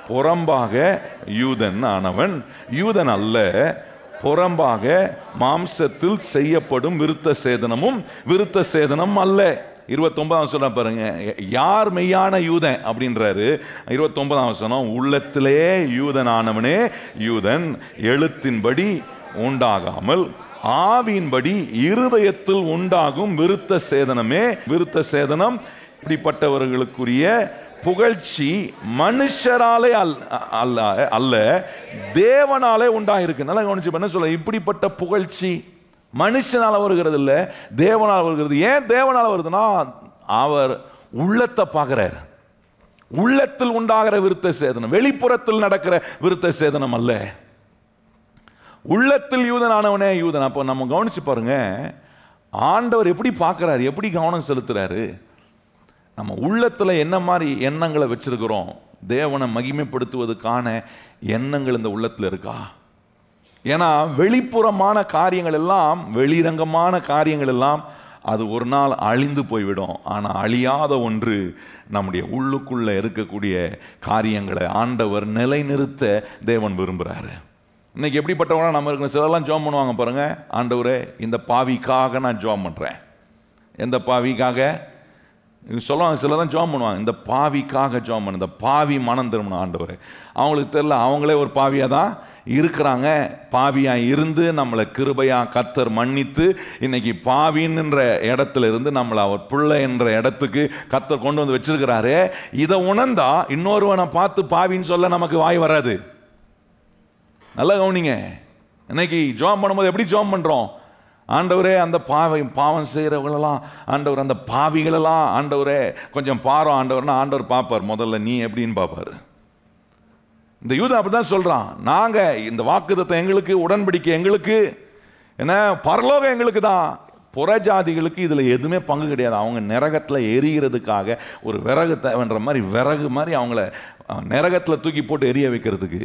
புறம்பாக யூதன் ஆனவன் யூதன் அல்ல, புறம்பாக மாம்சத்தில் செய்யப்படும் விருத்த சேதனமும் விருத்த சேதனம் அல்ல. 29ஆம் சொல்ற பாருங்க, யார் மெய்யான யூதன் அப்படின்றாரு. 29ஆம் வசனம், உள்ளத்திலே யூதன் ஆனவனே யூதன், எழுத்தின்படி உண்டாகாமல் ஆவியின்படி இருதயத்தில் உண்டாகும் விருத்த சேதனமே விருத்த சேதனம். இப்படிப்பட்டவர்களுக்குரிய புகழ்ச்சி மனுஷராலே அல்ல தேவனாலே உண்டாயிருக்கு. நல்லா கவனிச்சு என்ன சொல்ல, இப்படிப்பட்ட புகழ்ச்சி மனுஷனால வருகிறது இல்லை, தேவனால் வருகிறது. ஏன் தேவனால் வருதுன்னா, அவர் உள்ளத்தை பார்க்கிறார். உள்ளத்தில் உண்டாகிற விருத்த சேதனம், வெளிப்புறத்தில் நடக்கிற விருத்த சேதனம் அல்ல. உள்ளத்தில் யூதன் ஆனவனே யூதன். அப்போ நம்ம கவனிச்சு பாருங்க, ஆண்டவர் எப்படி பார்க்கிறாரு, எப்படி கவனம் செலுத்துறாரு. நம்ம உள்ளத்துல என்ன மாதிரி எண்ணங்களை வச்சிருக்கிறோம், தேவனை மகிமைப்படுத்துவதற்கான எண்ணங்கள் இந்த உள்ளத்துல இருக்கா? ஏன்னா வெளிப்புறமான காரியங்கள் எல்லாம், வெளிரங்கமான காரியங்கள் எல்லாம் அது ஒரு நாள் அழிந்து போய்விடும். ஆனால் அழியாத ஒன்று நம்முடைய உள்ளுக்குள்ள இருக்கக்கூடிய காரியங்களை ஆண்டவர் நிலைநிறுத்த தேவன் விரும்புகிறாரு. இன்னைக்கு எப்படிப்பட்டவங்க நம்ம இருக்கிற சிலர்லாம் ஜோம் பண்ணுவாங்க பாருங்க, ஆண்டவரே இந்த பாவிக்காக நான் ஜோம் பண்ணுறேன். எந்த பாவிக்காக சொல்லுவாங்க, சிலர்லாம் ஜோம் பண்ணுவாங்க, இந்த பாவிக்காக ஜோம் பண்ணு, இந்த பாவி மனம் திரும்பணும் ஆண்டவரே. அவங்களுக்கு தெரியல, அவங்களே ஒரு பாவியாக தான் இருக்கிறாங்க. பாவியாக இருந்து நம்மளை கிருபையாக கர்த்தர் மன்னித்து இன்னைக்கு பாவின்ற இடத்துல இருந்து நம்மளை அவர் பிள்ளை என்ற இடத்துக்கு கர்த்தர் கொண்டு வந்து வச்சிருக்கிறாரு. இதை உணர்ந்தா இன்னொருவனை பார்த்து பாவின்னு சொல்ல நமக்கு வாய் வராது. நல்லா கவனிங்க, இன்னைக்கு ஜோம் பண்ணும்போது எப்படி ஜோம் பண்ணுறோம்? ஆண்டவரே அந்த பாவம் செய்கிறவங்களெல்லாம் ஆண்டவர், அந்த பாவிகளெல்லாம் ஆண்டவரே கொஞ்சம் பாரம் ஆண்டவர்னா ஆண்டவர் பார்ப்பார். முதல்ல நீ எப்படின்னு பார்ப்பார். இந்த யூதன் அப்படி தான் சொல்கிறான், நாங்கள் இந்த வாக்குத்தத்தம் எங்களுக்கு, உடன்படிக்கை எங்களுக்கு, ஏன்னா பரலோகம் எங்களுக்கு தான். புறஜாதிகளுக்கு இதில் எதுவுமே பங்கு கிடையாது. அவங்க நரகத்தில் எரிகிறதுக்காக ஒரு விறகு தேவைன்ற மாதிரி, விறகு மாதிரி அவங்கள நரகத்தில் தூக்கி போட்டு எரிய வைக்கிறதுக்கு.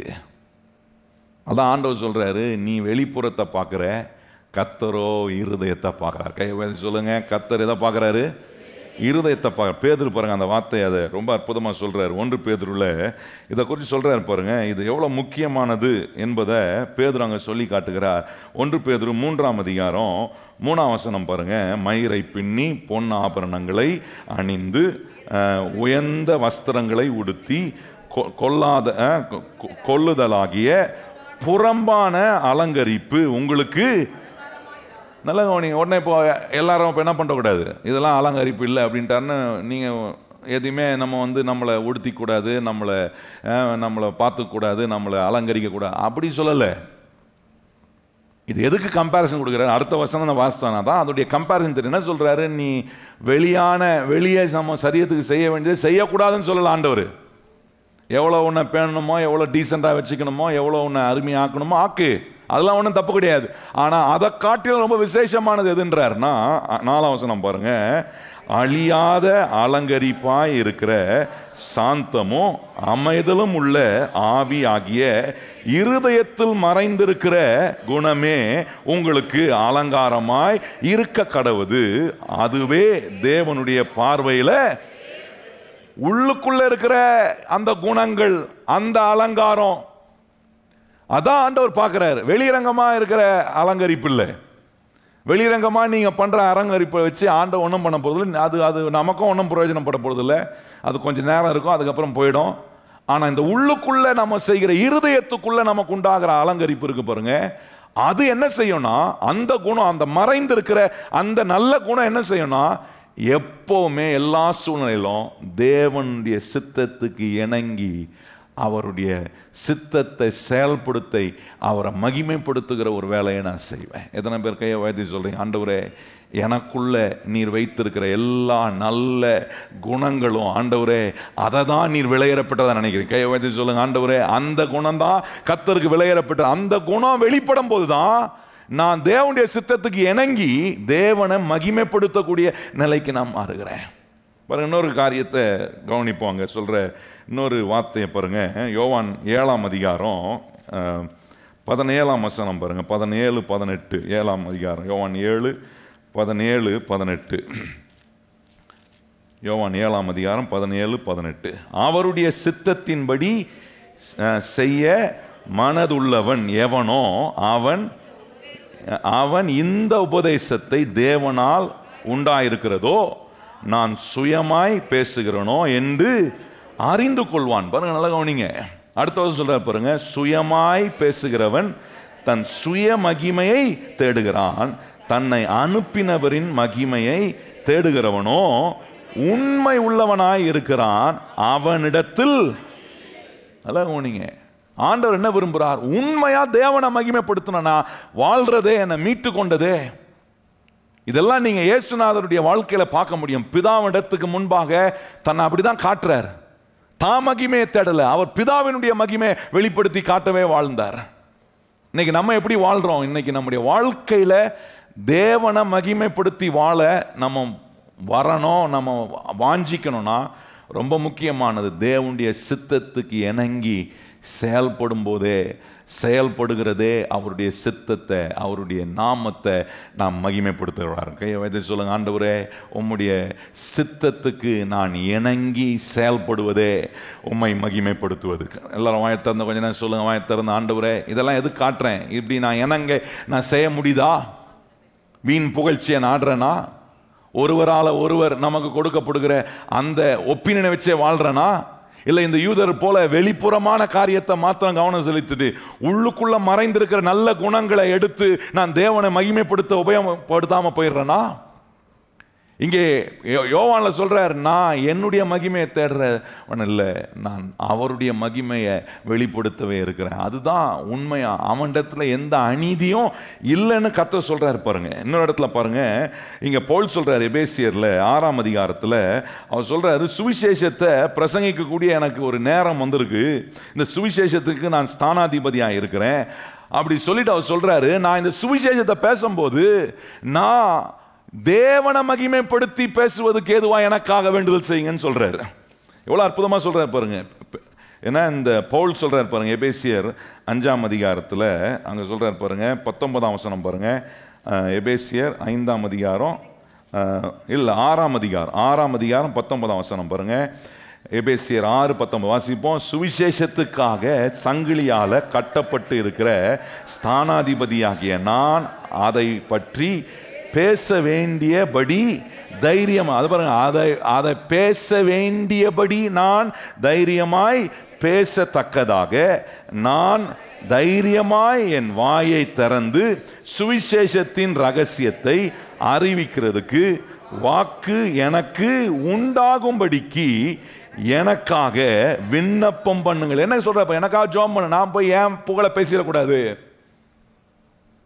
அதான் ஆண்டவர் சொல்கிறாரு, நீ வெளிப்புறத்தை பார்க்குற, கர்த்தரோ இருதயத்தை பார்க்குறாரு. கை சொல்லுங்க, கர்த்தர் எதை பார்க்குறாரு? இருதயத்தை பார்க்குற. பேதுரு பாருங்க, அந்த வார்த்தை அதை ரொம்ப அற்புதமாக சொல்கிறார். 1 பேதுருல இதை குறித்து சொல்கிறார் பாருங்க, இது எவ்வளோ முக்கியமானது என்பதை பேதுரு அங்கே சொல்லி காட்டுகிறார். 1 பேதுரு 3ஆம் அதிகாரம் 3ஆம் வசனம் பாருங்க, மயிரை பின்னி பொன் ஆபரணங்களை அணிந்து உயர்ந்த வஸ்திரங்களை உடுத்தி கொள்ளுதலாகிய புறம்பான அலங்கரிப்பு உங்களுக்கு. நல்லா கவனிங்க. உடனே இப்போ எல்லாரும் இப்போ என்ன பண்ணக்கூடாது, இதெல்லாம் அலங்கரிப்பு இல்லை அப்படின்ட்டாருன்னு நீங்கள் எதையுமே நம்ம நம்மளை உடுத்திக்கூடாது, நம்மளை பார்த்துக்கூடாது, நம்மளை அலங்கரிக்கக்கூடாது அப்படி சொல்லலை. இது எதுக்கு கம்பேரிசன் கொடுக்குறாரு? அடுத்த வசனம் நான் வாசித்தானா தான் அதோடைய கம்பேரிசன் தெரியும். என்ன சொல்கிறாரு? நீ வெளியே நம்ம சரியத்துக்கு செய்ய வேண்டியது செய்யக்கூடாதுன்னு சொல்லலை ஆண்டவர். எவ்வளோ உன்னை பேணணுமோ, எவ்வளோ டீசெண்டாக வச்சுக்கணுமோ, எவ்வளோ உன்னை அருமையாக்கணுமோ ஆக்கு, அதெல்லாம் ஒன்றும் தப்பு கிடையாது. ஆனால் அதை காட்டிலும் ரொம்ப விசேஷமானது எதுன்றாருன்னா 4ஆம் வசனம் பாருங்க, அழியாத அலங்கரிப்பாய் இருக்கிற சாந்தமும் அமைதலும் உள்ள ஆவி ஆகிய இருதயத்தில் மறைந்திருக்கிற குணமே உங்களுக்கு அலங்காரமாய் இருக்க கடவுது. அதுவே தேவனுடைய பார்வையில உள்ளுக்குள்ள இருக்கிற அந்த குணங்கள், அந்த அலங்காரம், அதான் ஆண்டவர் பார்க்கிறார். வெளிரங்கமா இருக்கிற அலங்கரிப்பு இல்லை. வெளிரங்கமா நீங்க பண்ற அலங்கரிப்பை வச்சு ஆண்டவர் ஒன்றும் பண்ண போறதில்லை. அது நமக்கும் ஒன்றும் பிரயோஜனப்பட போறதில்லை. அது கொஞ்சம் நேரம் இருக்கும், அதுக்கப்புறம் போயிடும். ஆனா இந்த உள்ளுக்குள்ள நம்ம செய்கிற, இருதயத்துக்குள்ள நமக்கு உண்டாகிற அலங்கரிப்பு இருக்கு பாருங்க, அது என்ன செய்யும்னா, அந்த குணம், அந்த மறைந்திருக்கிற அந்த நல்ல குணம் என்ன செய்யும்னா, எப்பவுமே எல்லா சூழ்நிலையிலும் தேவனுடைய சித்தத்துக்கு இணங்கி அவருடைய சித்தத்தை செயல்படுத்த, அவரை மகிமைப்படுத்துகிற ஒரு வேலையை நான் செய்வேன். எத்தனை பேர் கையை வைத்து சொல்றீங்க, ஆண்டவரே எனக்குள்ள நீர் வைத்திருக்கிற எல்லா நல்ல குணங்களும் ஆண்டவரே அதை தான் நீர் விளையேறப்பட்டதான் நினைக்கிறேன். கையை வைத்து சொல்லுங்க, ஆண்டவரே அந்த குணம் தான் கர்த்தருக்கு விளையேறப்பட்ட. அந்த குணம் வெளிப்படும் போதுதான் நான் தேவனுடைய சித்தத்துக்கு இணங்கி தேவனை மகிமைப்படுத்தக்கூடிய நிலைக்கு நான் மாறுகிறேன். பாருங்க, இன்னொரு காரியத்தை கவனிப்போங்க. சொல்கிற இன்னொரு வார்த்தையை பாருங்க. யோவான் 7ஆம் அதிகாரம் 17ஆம் வசனம் பாருங்க. 17, 18. 7ஆம் அதிகாரம் யோவான் 7, 17, 18. யோவான் 7ஆம் அதிகாரம் 17, 18. அவருடைய சித்தத்தின்படி செய்ய மனதுள்ளவன் எவனோ அவன் இந்த உபதேசத்தை தேவனால் உண்டாயிருக்கிறதோ நான் சுயமாய் பேசுகிறனோ என்று அறிந்து கொள்வான். பாருங்க, நல்லா கவனிங்க. அடுத்த வருஷம் சொல்ற பாருங்க, சுயமாய் பேசுகிறவன் தன் சுய மகிமையை தேடுகிறான், தன்னை அனுப்பினவரின் மகிமையை தேடுகிறவனோ உண்மை உள்ளவனாய் இருக்கிறான், அவனிடத்தில். நல்லா கவனிங்க. ஆண்டவர் என்ன விரும்புகிறார்? உண்மையா தேவனை மகிமைப்படுத்தணும்னா வாழ்றதே, என்னை மீட்டு கொண்டதே. இதெல்லாம் நீங்க இயேசுநாதருடைய வாழ்க்கையில பார்க்க முடியும். பிதாவிடத்துக்கு முன்பாக தன்னை அப்படிதான் காட்டுறார். தான் மகிமையை தேடல, அவர் பிதாவினுடைய மகிமையை வெளிப்படுத்தி காட்டவே வாழ்ந்தார். இன்னைக்கு நம்ம எப்படி வாழ்றோம்? இன்னைக்கு நம்முடைய வாழ்க்கையில தேவனை மகிமைப்படுத்தி வாழ நம்ம வரணும், நம்ம வாஞ்சிக்கணும்னா ரொம்ப முக்கியமானது தேவனுடைய சித்தத்துக்கு இணங்கி செயல்படுகிறதே அவருடைய சித்தத்தை, அவருடைய நாமத்தை நாம் மகிமைப்படுத்துகிறார். கையை வைத்து சொல்லுங்க, ஆண்டவரே உம்முடைய சித்தத்துக்கு நான் இணங்கி செயல்படுவதே உம்மை மகிமைப்படுத்துவது. எல்லாரும் வாயத்திறந்த கொஞ்ச நேரம் சொல்லுங்க, வாயத்திறந்த ஆண்டவரே இதெல்லாம் எது காட்டுறேன்? இப்படி நான் செய்ய முடியுதா? வீண் புகழ்ச்சியை நாடுறேனா? ஒருவர் நமக்கு கொடுக்கப்படுகிற அந்த ஒப்பீனியனை வச்சே வாழ்றேனா? இல்லை இந்த யூதர் போல வெளிப்புறமான காரியத்தை மாத்திரம் கவனம் செலுத்திட்டு உள்ளுக்குள்ள மறைந்திருக்கிற நல்ல குணங்களை எடுத்து நான் தேவனை மகிமைப்படுத்த உபயோகப்படுத்தாம போயிடுறேனா? இங்கே யோவான்ல சொல்றார், நான் என்னுடைய மகிமையை தேடுறவன் இல்லை, நான் அவருடைய மகிமையை வெளிப்படுத்தவே இருக்கிறேன். அதுதான் உண்மையா. அவனிடத்துல எந்த அநீதியும் இல்லைன்னு கர்த்தர் சொல்றாரு. பாருங்க, இன்னொரு இடத்துல பாருங்க, இங்க பவுல் சொல்றாரு எபேசியர்ல 6ஆம் அதிகாரத்துல அவர் சொல்றாரு, சுவிசேஷத்தை பிரசங்கிக்கக்கூடிய எனக்கு ஒரு நேரம் வந்திருக்கு, இந்த சுவிசேஷத்துக்கு நான் ஸ்தானாதிபதியா இருக்கிறேன் அப்படி சொல்லிட்டு அவர் சொல்றாரு, நான் இந்த சுவிசேஷத்தை பேசும்போது நான் தேவனை மகிமைப்படுத்தி பேசுவதுக்கு ஏதுவா எனக்காக வேண்டுதல் செய்யுங்கன்னு சொல்றாரு. எவ்வளவு அற்புதமா சொல்றாரு பாருங்க. ஏன்னா இந்த பவுல் சொல்றாரு பாருங்க, எபேசியர் 5ஆம் அதிகாரத்துல அங்க சொல்றாரு பாருங்க, 19ஆம் வசனம் பாருங்க. எபேசியர் 5ஆம் அதிகாரம் இல்ல 6ஆம் அதிகாரம் 19ஆம் வசனம் பாருங்க. எபேசியர் 6:19 வாசிப்போம். சுவிசேஷத்துக்காக சங்கிலியால கட்டப்பட்டு இருக்கிற ஸ்தானாதிபதியாகிய நான் அதை பற்றி பேச வேண்டியபடி தைரியம், அது பாருங்க, அதை பேச வேண்டியபடி நான் தைரியமாய் பேசத்தக்கதாக நான் தைரியமாய் என் வாயை திறந்து சுவிசேஷத்தின் ரகசியத்தை அறிவிக்கிறதுக்கு வாக்கு எனக்கு உண்டாகும்படிக்கு எனக்காக விண்ணப்பம் பண்ணுங்கள். என்ன சொல்ற? எனக்காக ஜெபம் பண்ணு. நான் போய் ஏன் புகழ பேசிடக்கூடாது?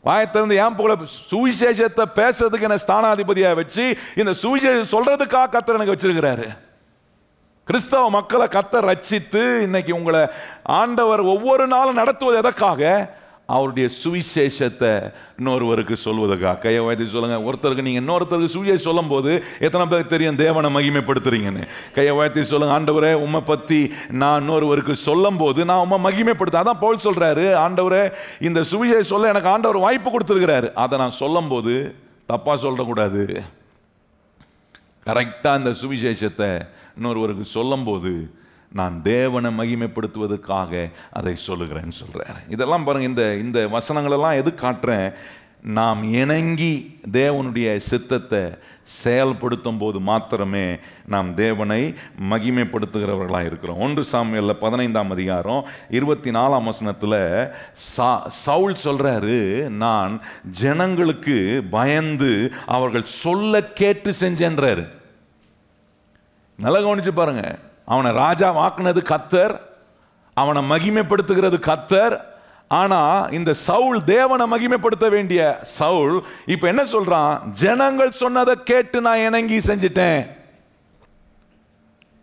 வாயத்திலிருந்து ஏன் புகழ? சுவிசேஷத்தை பேசுறதுக்கு என்ன ஸ்தானாதிபதியா வச்சு இந்த சுவிசேஷம் சொல்றதுக்காக கர்த்தர் எனக்கு வச்சிருக்கிறாரு. கிறிஸ்தவ மக்களை கர்த்தர் ரட்சித்து இன்னைக்கு உங்களை ஆண்டவர் ஒவ்வொரு நாளும் நடத்துவது எதற்காக? அவருடைய சுவிசேஷத்தை இன்னொருவருக்கு சொல்வதற்காக. கையை வைத்து சொல்லுங்க, ஒருத்தருக்கு நீங்க இன்னொருத்தருக்கு சுவிசேஷம் சொல்லும் போது எத்தனை பேருக்கு தெரியும் தேவனை மகிமைப்படுத்துறீங்கன்னு? கையை வைத்து சொல்லுங்க, ஆண்டவரே உம்மை பத்தி நான் இன்னொருவருக்கு சொல்லும் போது நான் உம்மை மகிமைப்படுத்த. அதான் பவுல் சொல்றாரு, ஆண்டவரே இந்த சுவிசேஷம் சொல்ல எனக்கு ஆண்டவர் வாய்ப்பு கொடுத்திருக்கிறாரு, அதை நான் சொல்லும் போது தப்பா சொல்லக்கூடாது. கரெக்டா இந்த சுவிசேஷத்தை இன்னொருவருக்கு சொல்லும் போது நான் தேவனை மகிமைப்படுத்துவதற்காக அதை சொல்லுகிறேன்னு சொல்றாரு. இதெல்லாம் பாருங்க, இந்த வசனங்களெல்லாம் எது காட்டுறேன்? நாம் இணங்கி தேவனுடைய சித்தத்தை செயல்படுத்தும் போது மாத்திரமே நாம் தேவனை மகிமைப்படுத்துகிறவர்களாக இருக்கிறோம். 1 சாமுவேல்ல 15ஆம் அதிகாரம் 24ஆம் வசனத்துல சவுல் சொல்றாரு, நான் ஜனங்களுக்கு பயந்து அவர்கள் சொல்ல கேட்டு செஞ்சேன்றாரு. நல்லா கவனிச்சு பாருங்க, அவனை ராஜா வாக்குனது கர்த்தர், அவனை மகிமைப்படுத்துகிறது கர்த்தர். ஆனா இந்த சவுல் தேவனை மகிமைப்படுத்த வேண்டிய சவுல் இப்ப என்ன சொல்றான்? ஜனங்கள் சொன்னதை கேட்டு நான் இணங்கி செஞ்சிட்டேன்.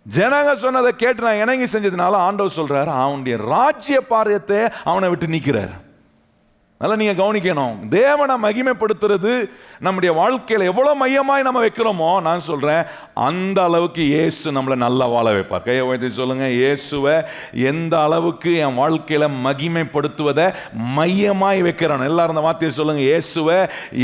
ஜனங்க சொன்னதை கேட்டு நான் இணங்கி செஞ்சதுனால ஆண்டவர் சொல்றாரு அவனுடைய ராஜ்ய பாரியத்தை அவனை விட்டு நீக்கிறார். அதெல்லாம் நீங்க கவனிக்கணும். தேவனை மகிமைப்படுத்துறது நம்முடைய வாழ்க்கையில எவ்வளவு மையமாய் நம்ம வைக்கிறோமோ, நான் சொல்றேன் அந்த அளவுக்கு இயேசு நம்மளை நல்லா வாழ வைப்பார். கையை உயர்த்தி சொல்லுங்க, இயேசுவை எந்த அளவுக்கு என் வாழ்க்கையில மகிமைப்படுத்துவதை மையமாய் வைக்கிறோம். எல்லாரும் அந்த வார்த்தையை சொல்லுங்க, இயேசுவை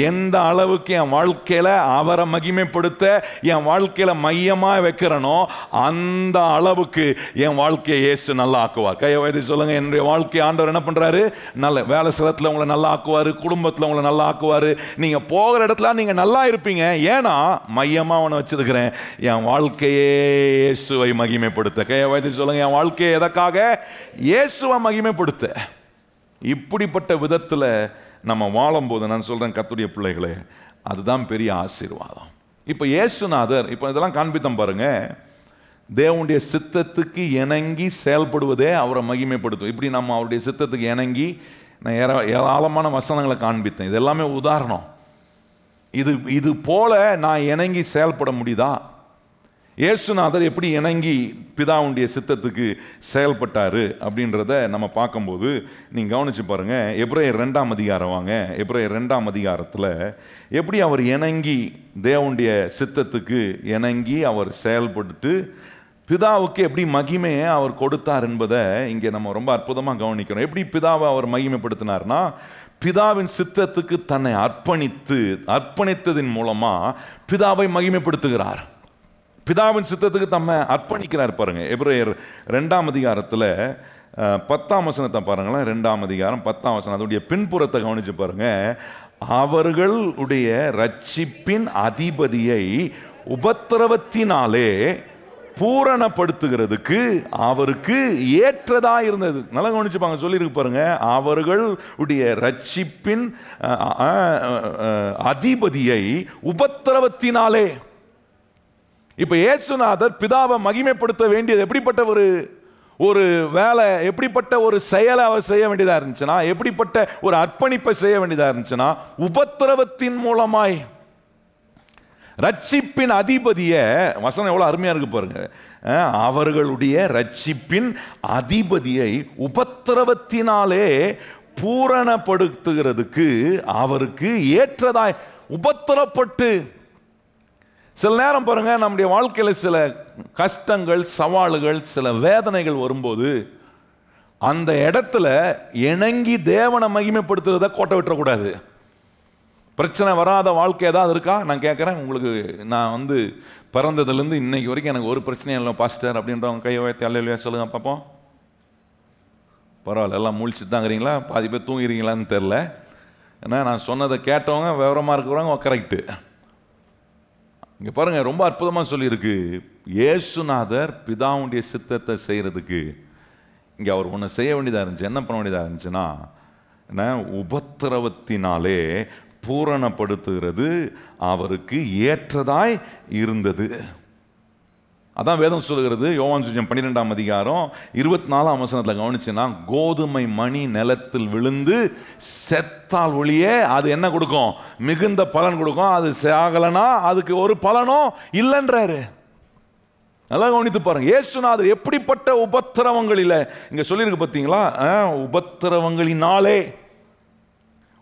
எந்த அளவுக்கு என் வாழ்க்கையில அவரை மகிமைப்படுத்த என் வாழ்க்கையில மையமாய் வைக்கிறனோ அந்த அளவுக்கு என் வாழ்க்கையை இயேசு நல்லா ஆக்குவார். கையை உயர்த்தி சொல்லுங்க, என்னுடைய வாழ்க்கை ஆண்டவர் என்ன பண்றாரு? நல்ல வேலை ஸ்தலத்தில் உங்களை நல்லா ஆக்குவாரு, குடும்பத்தில் உங்களை நல்லா ஆக்குவாரு, நீங்க போகிற இடத்துல நீங்க நல்லா இருப்பீங்க. ஏன்னா மையமா அவனை வச்சிருக்கிறேன், என் வாழ்க்கையே இயேசுவை மகிமைப்படுத்த. கையை வைத்து சொல்லுங்க, என் வாழ்க்கையை எதற்காக? இயேசுவை மகிமைப்படுத்த. இப்படிப்பட்ட விதத்தில் நம்ம வாழும்போது நான் சொல்றேன் கர்த்தருடைய பிள்ளைகளே, அதுதான் பெரிய ஆசீர்வாதம். இப்போ இயேசுநாதர் இப்போ இதெல்லாம் காண்பித்தம் பாருங்க, தேவனுடைய சித்தத்துக்கு இணங்கி செயல்படுவதே அவரை மகிமைப்படுத்தும். இப்படி நம்ம அவருடைய சித்தத்துக்கு இணங்கி, நான் ஏராளமான வசனங்களை காண்பித்தேன், இது எல்லாமே உதாரணம். இது போல நான் இணங்கி செயல்பட முடியுதா? இயேசுநாதர் எப்படி இணங்கி பிதாவுடைய சித்தத்துக்கு செயல்பட்டாரு அப்படின்றத நம்ம பார்க்கும்போது நீங்க கவனிச்சு பாருங்க. எபிரேயர் 2ஆம் அதிகாரம் வாங்க. எபிரேயர் 2ஆம் அதிகாரத்தில் எப்படி அவர் இணங்கி தேவனுடைய சித்தத்துக்கு இணங்கி அவர் செயல்பட்டு பிதாவுக்கு எப்படி மகிமையை அவர் கொடுத்தார் என்பதை இங்கே நம்ம ரொம்ப அற்புதமாக கவனிக்கிறோம். எப்படி பிதாவை அவர் மகிமைப்படுத்தினார்னா, பிதாவின் சித்தத்துக்கு தன்னை அர்ப்பணித்ததின் மூலமா பிதாவை மகிமைப்படுத்துகிறார். பிதாவின் சித்தத்துக்கு தம்மை அர்ப்பணிக்கிறார். பாருங்க, எபிரேயர் 2ஆம் அதிகாரத்தில் 10ஆம் வசனத்தை பாருங்களேன். 2ஆம் அதிகாரம் 10ஆம் வசனம், அதனுடைய பின்புறத்தை கவனிச்சு பாருங்க. அவர்களுடைய ரட்சிப்பின் அதிபதியை உபத்திரவத்தினாலே பூரணப்படுத்துகிறதுக்கு அவருக்கு ஏற்றதா இருந்தது. நல்லா கவனிச்சுப்பாங்க, சொல்லியிருக்கு பாருங்க, அவர்களுடைய ரட்சிப்பின் அதிபதியை உபத்திரவத்தினாலே. இப்ப இயேசுநாதர் பிதாவை மகிமைப்படுத்த வேண்டியது எப்படிப்பட்ட ஒரு வேலை, எப்படிப்பட்ட ஒரு செயலை அவர் செய்ய வேண்டியதா இருந்துச்சுன்னா, எப்படிப்பட்ட ஒரு அர்ப்பணிப்பை செய்ய வேண்டியதா இருந்துச்சுன்னா, உபத்திரவத்தின் மூலமாய். ரட்சிப்பின் அதிபதிய வசனம் எவ்வளவு அருமையா இருக்கு பாருங்க. அவர்களுடைய ரட்சிப்பின் அதிபதியை உபத்திரவத்தினாலே பூரணப்படுத்துகிறதுக்கு அவருக்கு ஏற்றதாய். உபத்திரப்பட்டு சில நேரம் பாருங்க, நம்முடைய வாழ்க்கையில சில கஷ்டங்கள், சவால்கள், சில வேதனைகள் வரும்போது அந்த இடத்துல இணங்கி தேவனை மகிமைப்படுத்துறத கோட்டை விட்டுறக்கூடாது. பிரச்சனை வராத வாழ்க்கை ஏதாவது இருக்கா? நான் கேட்குறேன் உங்களுக்கு. நான் பிறந்ததுலேருந்து இன்னைக்கு வரைக்கும் எனக்கு ஒரு பிரச்சனையும் இல்லை பாஸ்டர் அப்படின்றவங்க கையை வைத்து அல்லையா சொல்லுங்க பார்ப்போம். பரவாயில்ல, எல்லாம் முழிச்சுட்டு தாங்கிறீங்களா? பாதி பேர் தூங்கிறீங்களான்னு தெரில. ஏன்னா நான் சொன்னதை கேட்டவங்க விவரமாக இருக்கிறவங்க கரெக்டு. இங்கே பாருங்கள், ரொம்ப அற்புதமாக சொல்லியிருக்கு. இயேசுநாதர் பிதாவுடைய சித்தத்தை செய்கிறதுக்கு இங்கே அவர் ஒன்று செய்ய வேண்டியதாக இருந்துச்சு. என்ன பண்ண வேண்டியதாக இருந்துச்சுன்னா, உபத்திரவத்தினாலே பூரணப்படுத்துகிறது அவருக்கு ஏற்றதாய் இருந்தது. அதான் வேதம் சொல்லுகிறது. யோவான் சுவிசேஷம் 12ஆம் அதிகாரம் 24ஆம் வசனத்தில் கவனிச்சுன்னா, கோதுமை மணி நிலத்தில் விழுந்து செத்தால் ஒளியே அது என்ன கொடுக்கும்? மிகுந்த பலன் கொடுக்கும். அது சாகலனா அதுக்கு ஒரு பலனும் இல்லைன்றாரு. நல்லா கவனித்து பாருங்க, இயேசுநாதர் எப்படிப்பட்ட உபத்திரவங்களில் இங்க சொல்லியிருக்கு பார்த்தீங்களா? உபத்திரவங்களினாலே.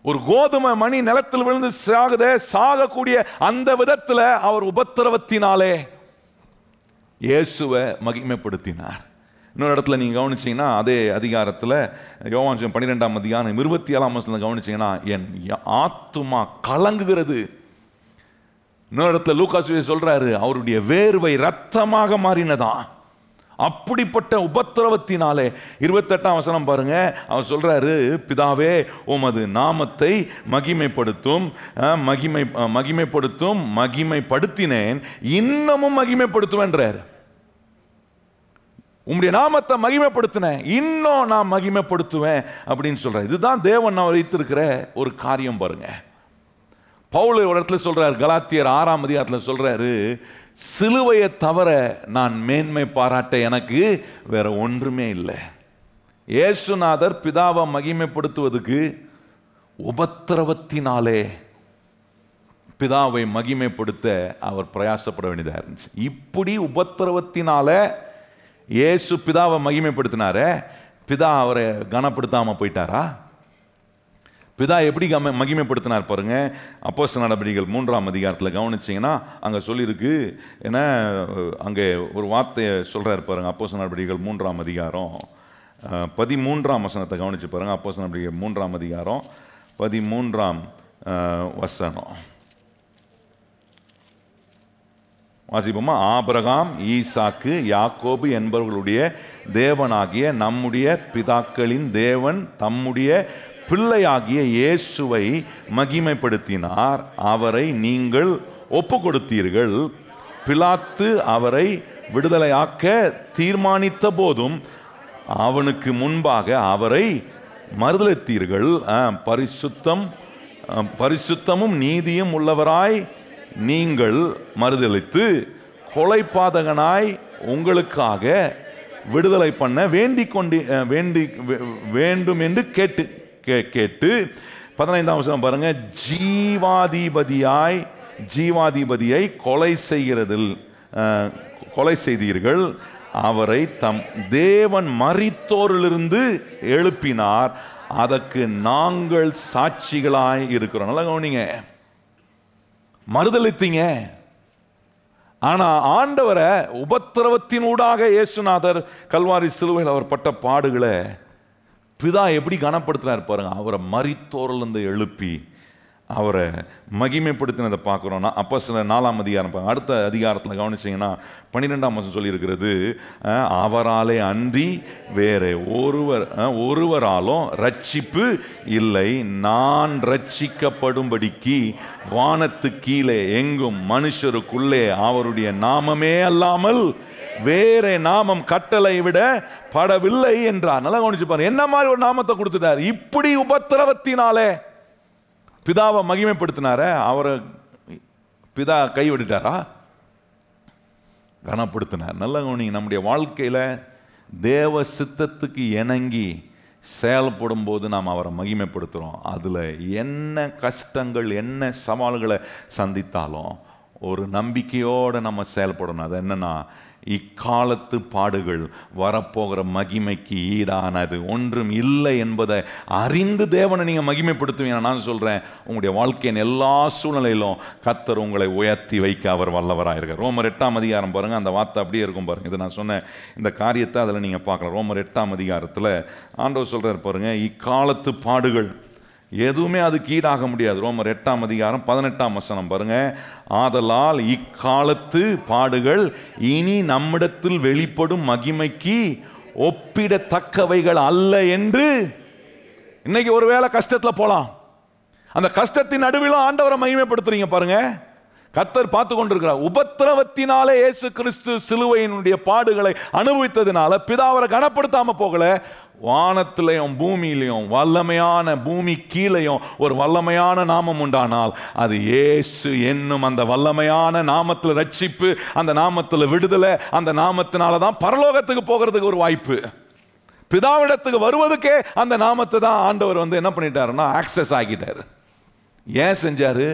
ஒரு கோதுமை மணி நிலத்தில் விழுந்து சாகக்கூடிய அந்த விதத்தில் அவர் உபத்திரவத்தினாலே இயேசுவை மகிமைப்படுத்தினார். இன்னொரு இடத்துல நீங்க கவனிச்சீங்கன்னா, அதே அதிகாரத்தில் யோவான் 12ஆம் அதிகாரம் 27ஆம் வசனத்தில் கவனிச்சீங்கன்னா, என் ஆத்துமா கலங்குகிறது. இன்னொரு இடத்துல லூக்கா சொல்றாரு, அவருடைய வேர்வை ரத்தமாக மாறினதான். அப்படிப்பட்ட உபத்திரவத்தினாலே 28ஆம் வசனம் பாருங்க, அவர் சொல்றாரு, பிதாவே உமது நாமத்தை மகிமைப்படுத்தினேன், இன்னமும் மகிமைப்படுத்துவேன்றார். உம்முடைய நாமத்தை மகிமைப்படுத்தினேன், இன்னும் நான் மகிமைப்படுத்துவேன் அப்படின்னு சொல்றாரு. இதுதான் தேவன் வைத்திருக்கிற ஒரு காரியம் பாருங்க. பவுல் ஒரு இடத்துல சொல்றாரு, கலாத்தியர் 6ஆம் அதிகாரத்தில் சொல்றாரு, சிலுவையை தவிர நான் மேன்மை பாராட்ட எனக்கு வேற ஒன்றுமே இல்லை. இயேசுநாதர் பிதாவை மகிமைப்படுத்துவதற்கு உபத்திரவத்தினாலே பிதாவை மகிமைப்படுத்த அவர் பிரயாசப்பட வேண்டியதாக இருந்துச்சு. இப்படி உபத்திரவத்தினால இயேசு பிதாவை மகிமைப்படுத்தினாரே, பிதா அவரை கனப்படுத்தாம போயிட்டாரா? பிதா எப்படி மகிமைப்படுத்தினார் பாருங்க. அப்போஸ்தலர் நடபடிகள் 3ஆம் அதிகாரத்தில் கவனிச்சிங்கன்னா அங்கே சொல்லியிருக்கு. ஏன்னா அங்கே ஒரு வார்த்தையை சொல்கிறார் பாருங்க. அப்போஸ்தலர் நடபடிகள் 3ஆம் அதிகாரம் 13ஆம் வசனத்தை கவனிச்சு பாருங்க. அப்போஸ்தலர் நடபடிகள் 3ஆம் அதிகாரம் 13ஆம் வசனம் வாசிப்போமா? ஆபிரகாம், ஈசாக்கு, யாக்கோபு என்பவர்களுடைய தேவனாகிய நம்முடைய பிதாக்களின் தேவன் தம்முடைய பிள்ளையாகிய இயேசுவை மகிமைப்படுத்தினார். அவரை நீங்கள் ஒப்பு கொடுத்தீர்கள். பிலாத்து அவரை விடுதலையாக்க தீர்மானித்த போதும் அவனுக்கு முன்பாக அவரை மறுதலித்தீர்கள். பரிசுத்தமும் நீதியும் உள்ளவராய் நீங்கள் மறுதலித்து கொலைபாதகனாய் உங்களுக்காக விடுதலை பண்ண வேண்டும் என்று கேட்டு 15ஆம் வசனம் பாருங்க. ஜீவாதிபதியை கொலை செய்தீர்கள். அவரை தம் தேவன் மரித்தோரிலிருந்து எழுப்பினார். அதற்கு நாங்கள் சாட்சிகளாய் இருக்கிறோம். நல்லா கவனிங்க. மறுதலித்தீங்க, ஆனா ஆண்டவரை உபத்திரவத்தின் ஊடாக இயேசுநாதர் கல்வாரி சிலுவையில் அவர் பட்ட பாடுகளை பிதா எப்படி கனப்படுத்தினார் பாருங்க. அவரை மரித்தோரிலிருந்து எழுப்பி அவரை மகிமைப்படுத்தினதை பார்க்குறோம். அப்போஸ்தலர் 4ஆம் அதிகாரம் அடுத்த அதிகாரத்தில் கவனிச்சிங்கன்னா 12ஆம் வசனம் சொல்லியிருக்கிறது. அவராலே அன்றி வேற ஒருவராலும் ரட்சிப்பு இல்லை. நான் ரட்சிக்கப்படும்படிக்கு வானத்து கீழே எங்கும் மனுஷருக்குள்ளே அவருடைய நாமமே அல்லாமல் வேற நாமம் கட்டளை விட படவில்லை என்றார். நல்லா கவனிச்சு பாருங்க. என்ன மாதிரி ஒரு நாமத்தை கொடுத்துட்டார். இப்படி உபத்திரவத்தினாலே பிதாவை மகிமைப்படுத்தினார, அவரை பிதா கைவிட்டாரா? கனப்படுத்தினார். நல்ல கவனிங்க. நம்முடைய வாழ்க்கையில் தேவ சித்தத்துக்கு இணங்கி செயல்படும் போது நாம் அவரை மகிமைப்படுத்துகிறோம். அதில் என்ன கஷ்டங்கள் என்ன சவால்களை சந்தித்தாலும் ஒரு நம்பிக்கையோடு நம்ம செயல்படணும். அது என்னன்னா, இக்காலத்து பாடுகள் வரப்போகிற மகிமைக்கு ஈடானது ஒன்றும் இல்லை என்பதை அறிந்து தேவனை நீங்கள் மகிமைப்படுத்துவீங்க. நான் சொல்கிறேன், உங்களுடைய வாழ்க்கையின் எல்லா சூழ்நிலையிலும் கர்த்தர் உங்களை உயர்த்தி வைக்க அவர் வல்லவராக இருக்கார். ரோமர் 8ஆம் அதிகாரம் பாருங்கள். அந்த வார்த்தை அப்படியே இருக்கும் பாருங்கள். இது நான் சொன்ன இந்த காரியத்தை அதில் நீங்கள் பார்க்கலாம். ரோமர் 8ஆம் அதிகாரத்தில் ஆண்டவர் சொல்கிறார் பாருங்கள், இக்காலத்து பாடுகள் எதுவுமே அதுக்கு ஈடாக முடியாது. ரோமர் 8ஆம் அதிகாரம் 18ஆம் வசனம் பாருங்க. ஆதலால் இக்காலத்து பாடுகள் இனி நம்மிடத்தில் வெளிப்படும் மகிமைக்கு ஒப்பிடத்தக்கவைகள் அல்ல என்று. இன்னைக்கு ஒருவேளை கஷ்டத்தில் போலாம், அந்த கஷ்டத்தின் நடுவிலும் ஆண்டவரை மகிமைப்படுத்துறீங்க பாருங்க. கர்த்தர் பார்த்து கொண்டிருக்கிறார். உபத்திரவத்தினாலே இயேசு கிறிஸ்து சிலுவையினுடைய பாடுகளை அனுபவித்ததினால பிதாவரை கனப்படுத்தாம போகல. வானத்திலையும் பூமியிலையும் வல்லமையான, பூமி கீழையும் ஒரு வல்லமையான நாமம் உண்டானால் அது இயேசு என்னும் அந்த வல்லமையான நாமத்தில் ரட்சிப்பு, அந்த நாமத்தில் விடுதலை, அந்த நாமத்தினால தான் பரலோகத்துக்கு போகிறதுக்கு ஒரு வாய்ப்பு. பிதாவிடத்துக்கு வருவதுக்கே அந்த நாமத்தை தான் ஆண்டவர் என்ன பண்ணிட்டாருன்னா ஆக்சஸ் ஆகிட்டார். ஏன் செஞ்சாரு?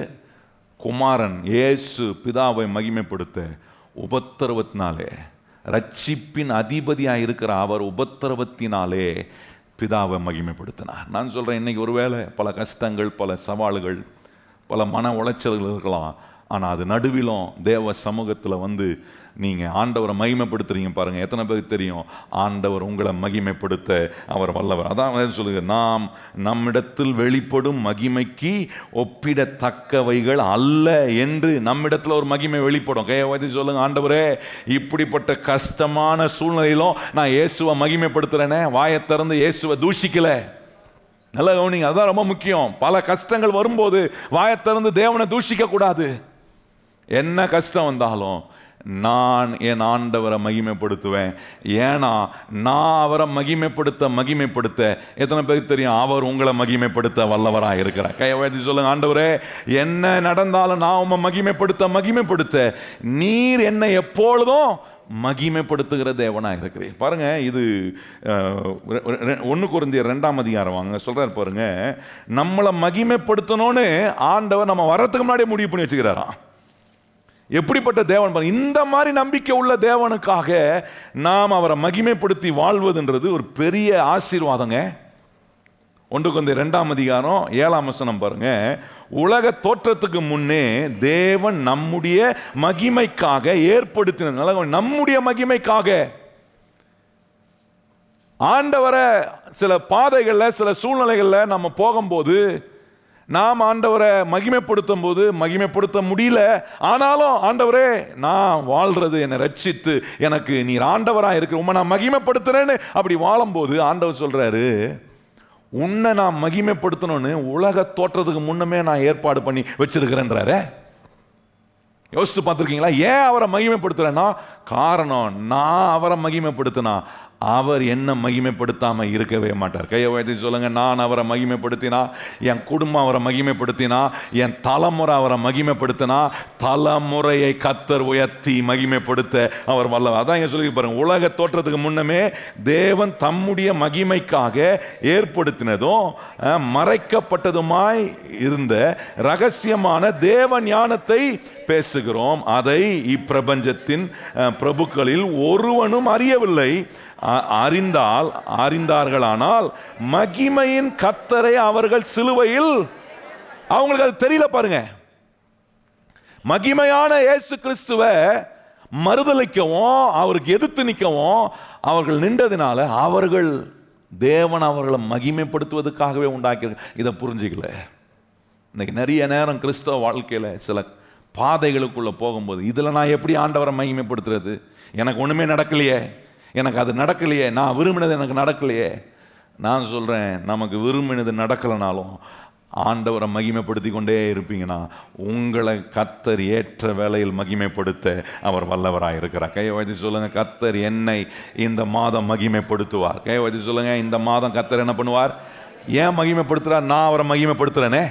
குமாரன் இயேசு பிதாவை மகிமைப்படுத்த உபத்திரவத்தினாலே, ரட்சிப்பின் அதிபதியாக இருக்கிற அவர் உபத்திரவத்தினாலே பிதாவை மகிமைப்படுத்தினார். நான் சொல்கிறேன், இன்னைக்கு ஒருவேளை பல கஷ்டங்கள், பல சவால்கள், பல மன உளைச்சல்கள் இருக்கலாம். ஆனால் அது நடுவிலும் தேவ சமூகத்தில் நீங்கள் ஆண்டவரை மகிமைப்படுத்துறீங்க பாருங்கள். எத்தனை பேருக்கு தெரியும் ஆண்டவர் உங்களை மகிமைப்படுத்த அவர் வல்லவர்? அதான் சொல்லுங்க, நாம் நம்மிடத்தில் வெளிப்படும் மகிமைக்கு ஒப்பிடத்தக்கவைகள் அல்ல என்று. நம்மிடத்தில் ஒரு மகிமை வெளிப்படும். கையை சொல்லுங்க, ஆண்டவரே இப்படிப்பட்ட கஷ்டமான சூழ்நிலையிலும் நான் இயேசுவை மகிமைப்படுத்துறேனே, வாயை திறந்து இயேசுவை தூஷிக்கல. நல்லா கவனிங்க, அதுதான் ரொம்ப முக்கியம். பல கஷ்டங்கள் வரும்போது வாயை திறந்து தேவனை தூஷிக்க கூடாது. என்ன கஷ்டம் வந்தாலும் நான் என் ஆண்டவரை மகிமைப்படுத்துவேன். ஏன்னா நான் அவரை மகிமைப்படுத்த எத்தனை பேருக்கு தெரியும் அவர் உங்களை மகிமைப்படுத்த வல்லவராக இருக்கிறார்? கையை உயர்த்தி சொல்லுங்க, ஆண்டவரே என்ன நடந்தாலும் நான் உம்மை மகிமைப்படுத்த நீர் என்னை எப்பொழுதும் மகிமைப்படுத்துகிற தேவனாக இருக்கிறேன். பாருங்க, இது 1 கொரிந்தியர் 2ஆம் அதிகாரம் வாங்க சொல்றாரு பாருங்க. நம்மளை மகிமைப்படுத்தணும்னு ஆண்டவர் நம்ம வர்றதுக்கு முன்னாடியே முடிவு பண்ணி வச்சுக்கிறாராம். எப்படிப்பட்ட தேவன் பாருங்க. இந்த மாதிரி நம்பிக்கை உள்ள தேவனுக்காக நாம் அவரை மகிமைப்படுத்தி வாழ்வதுன்றது ஒரு பெரிய ஆசீர்வாதங்க. 1 கொரிந்தியர் 2ஆம் அதிகாரம் 7ஆம் வசனம் பாருங்க. உலக தோற்றத்துக்கு முன்னே தேவன் நம்முடைய மகிமைக்காக ஏற்படுத்தினதுனால, நம்முடைய மகிமைக்காக ஆண்டவரை சில பாதைகளில் சில சூழ்நிலைகளில் நம்ம போகும்போது நாம் ஆண்டவரை மகிமைப்படுத்தும் போது மகிமைப்படுத்த முடியல. ஆனாலும் ஆண்டவரே நான் வாழ்றது என்னை ரட்சித்து எனக்கு நீர் ஆண்டவராக இருக்கிற உண்மை நான் மகிமைப்படுத்துறேன்னு அப்படி வாழும்போது ஆண்டவர் சொல்றாரு, உன்னை நான் மகிமைப்படுத்தணும்னு உலக தோற்றத்துக்கு முன்னமே நான் ஏற்பாடு பண்ணி வச்சிருக்கிறேன்றாரு. யோசிச்சு பார்த்துருக்கீங்களா? ஏன் அவரை மகிமைப்படுத்துறேன்னா, காரணம் நான் அவரை மகிமைப்படுத்தினா அவர் என்ன மகிமைப்படுத்தாம இருக்கவே மாட்டார். கையை உயர்த்தி சொல்லுங்க, நான் அவரை மகிமைப்படுத்தினா, என் குடும்பம் அவரை மகிமைப்படுத்தினா, என் தலைமுறை அவரை மகிமைப்படுத்தினா, தலைமுறையை கர்த்தர் உயர்த்தி மகிமைப்படுத்த அவர் வல்லவர். அதான் இங்க சொல்லி பாருங்க, உலக தோற்றத்துக்கு முன்னமே தேவன் தம்முடைய மகிமைக்காக ஏற்படுத்தினதும் மறைக்கப்பட்டதுமாய் இருந்த ரகசியமான தேவ ஞானத்தை பேசுகிறோம். அதை இப்பிரபஞ்சத்தின் பிரபுக்களில் ஒருவனும் அறியவில்லை. அறிந்தார்களானால் மகிமையின் கர்த்தரை அவர்கள் சிலுவையில், அவங்களுக்கு அது தெரியல பாருங்க. மகிமையான இயேசு கிறிஸ்துவை மறுதலிக்கவும் அவருக்கு எதிர்த்து நிற்கவும் அவர்கள் நின்றதினால அவர்கள் தேவன் அவர்களை மகிமைப்படுத்துவதற்காகவே உண்டாக்கி இதை புரிஞ்சுக்கல. இன்னைக்கு நிறைய நேரம் கிறிஸ்தவ வாழ்க்கையில் சில பாதைகளுக்குள்ள போகும்போது, இதில் நான் எப்படி ஆண்டவரை மகிமைப்படுத்துறது, எனக்கு ஒன்றுமே நடக்கலையே, எனக்கு அது நடக்கலையே, நான் விரும்பினது எனக்கு நடக்கலையே. நான் சொல்கிறேன், நமக்கு விரும்பினது நடக்கலைனாலும் ஆண்டவரை மகிமைப்படுத்தி கொண்டே இருப்பீங்கன்னா உங்களை கர்த்தர் ஏற்ற வேளையில் மகிமைப்படுத்த அவர் வல்லவராக இருக்கிறார். கையை வைத்து சொல்லுங்க, கர்த்தர் என்னை இந்த மாதம் மகிமைப்படுத்துவார். கையை வைத்து சொல்லுங்க, இந்த மாதம் கர்த்தர் என்ன பண்ணுவார்? ஏன் மகிமைப்படுத்துறார்? நான் அவரை மகிமைப்படுத்துறேனே.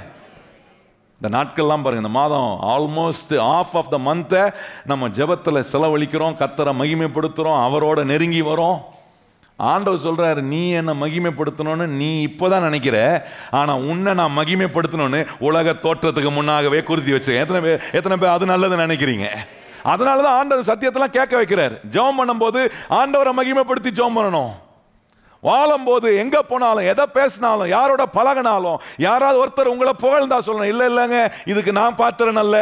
இந்த நாட்கள்லாம் பாருங்க, இந்த மாதம் ஆல்மோஸ்ட் ஆஃப் ஆஃப் த மந்த்தை நம்ம ஜெபத்தில் செலவழிக்கிறோம், கர்த்தரை மகிமைப்படுத்துகிறோம், அவரோட நெருங்கி வரோம். ஆண்டவர் சொல்றாரு, நீ என்னை மகிமைப்படுத்தணும்னு நீ இப்போதான் நினைக்கிற, ஆனால் உன்னை நான் மகிமைப்படுத்தணும்னு உலக தோற்றத்துக்கு முன்னாகவே குறித்தி வச்சு. எத்தனை பேர் அது நல்லது நினைக்கிறீங்க? அதனால தான் ஆண்டவர் சத்தியத்தெல்லாம் கேட்க வைக்கிறார். ஜெபம் பண்ணும்போது ஆண்டவரை மகிமைப்படுத்தி ஜெபம் பண்ணணும். வாழும்போது எங்க போனாலும் எதை பேசினாலும் யாரோட பழகினாலும் யாராவது ஒருத்தர் உங்களை புகழ்ந்தா சொல்லணும், இல்லை இல்லைங்க இதுக்கு நான் பாத்திரன் அல்ல,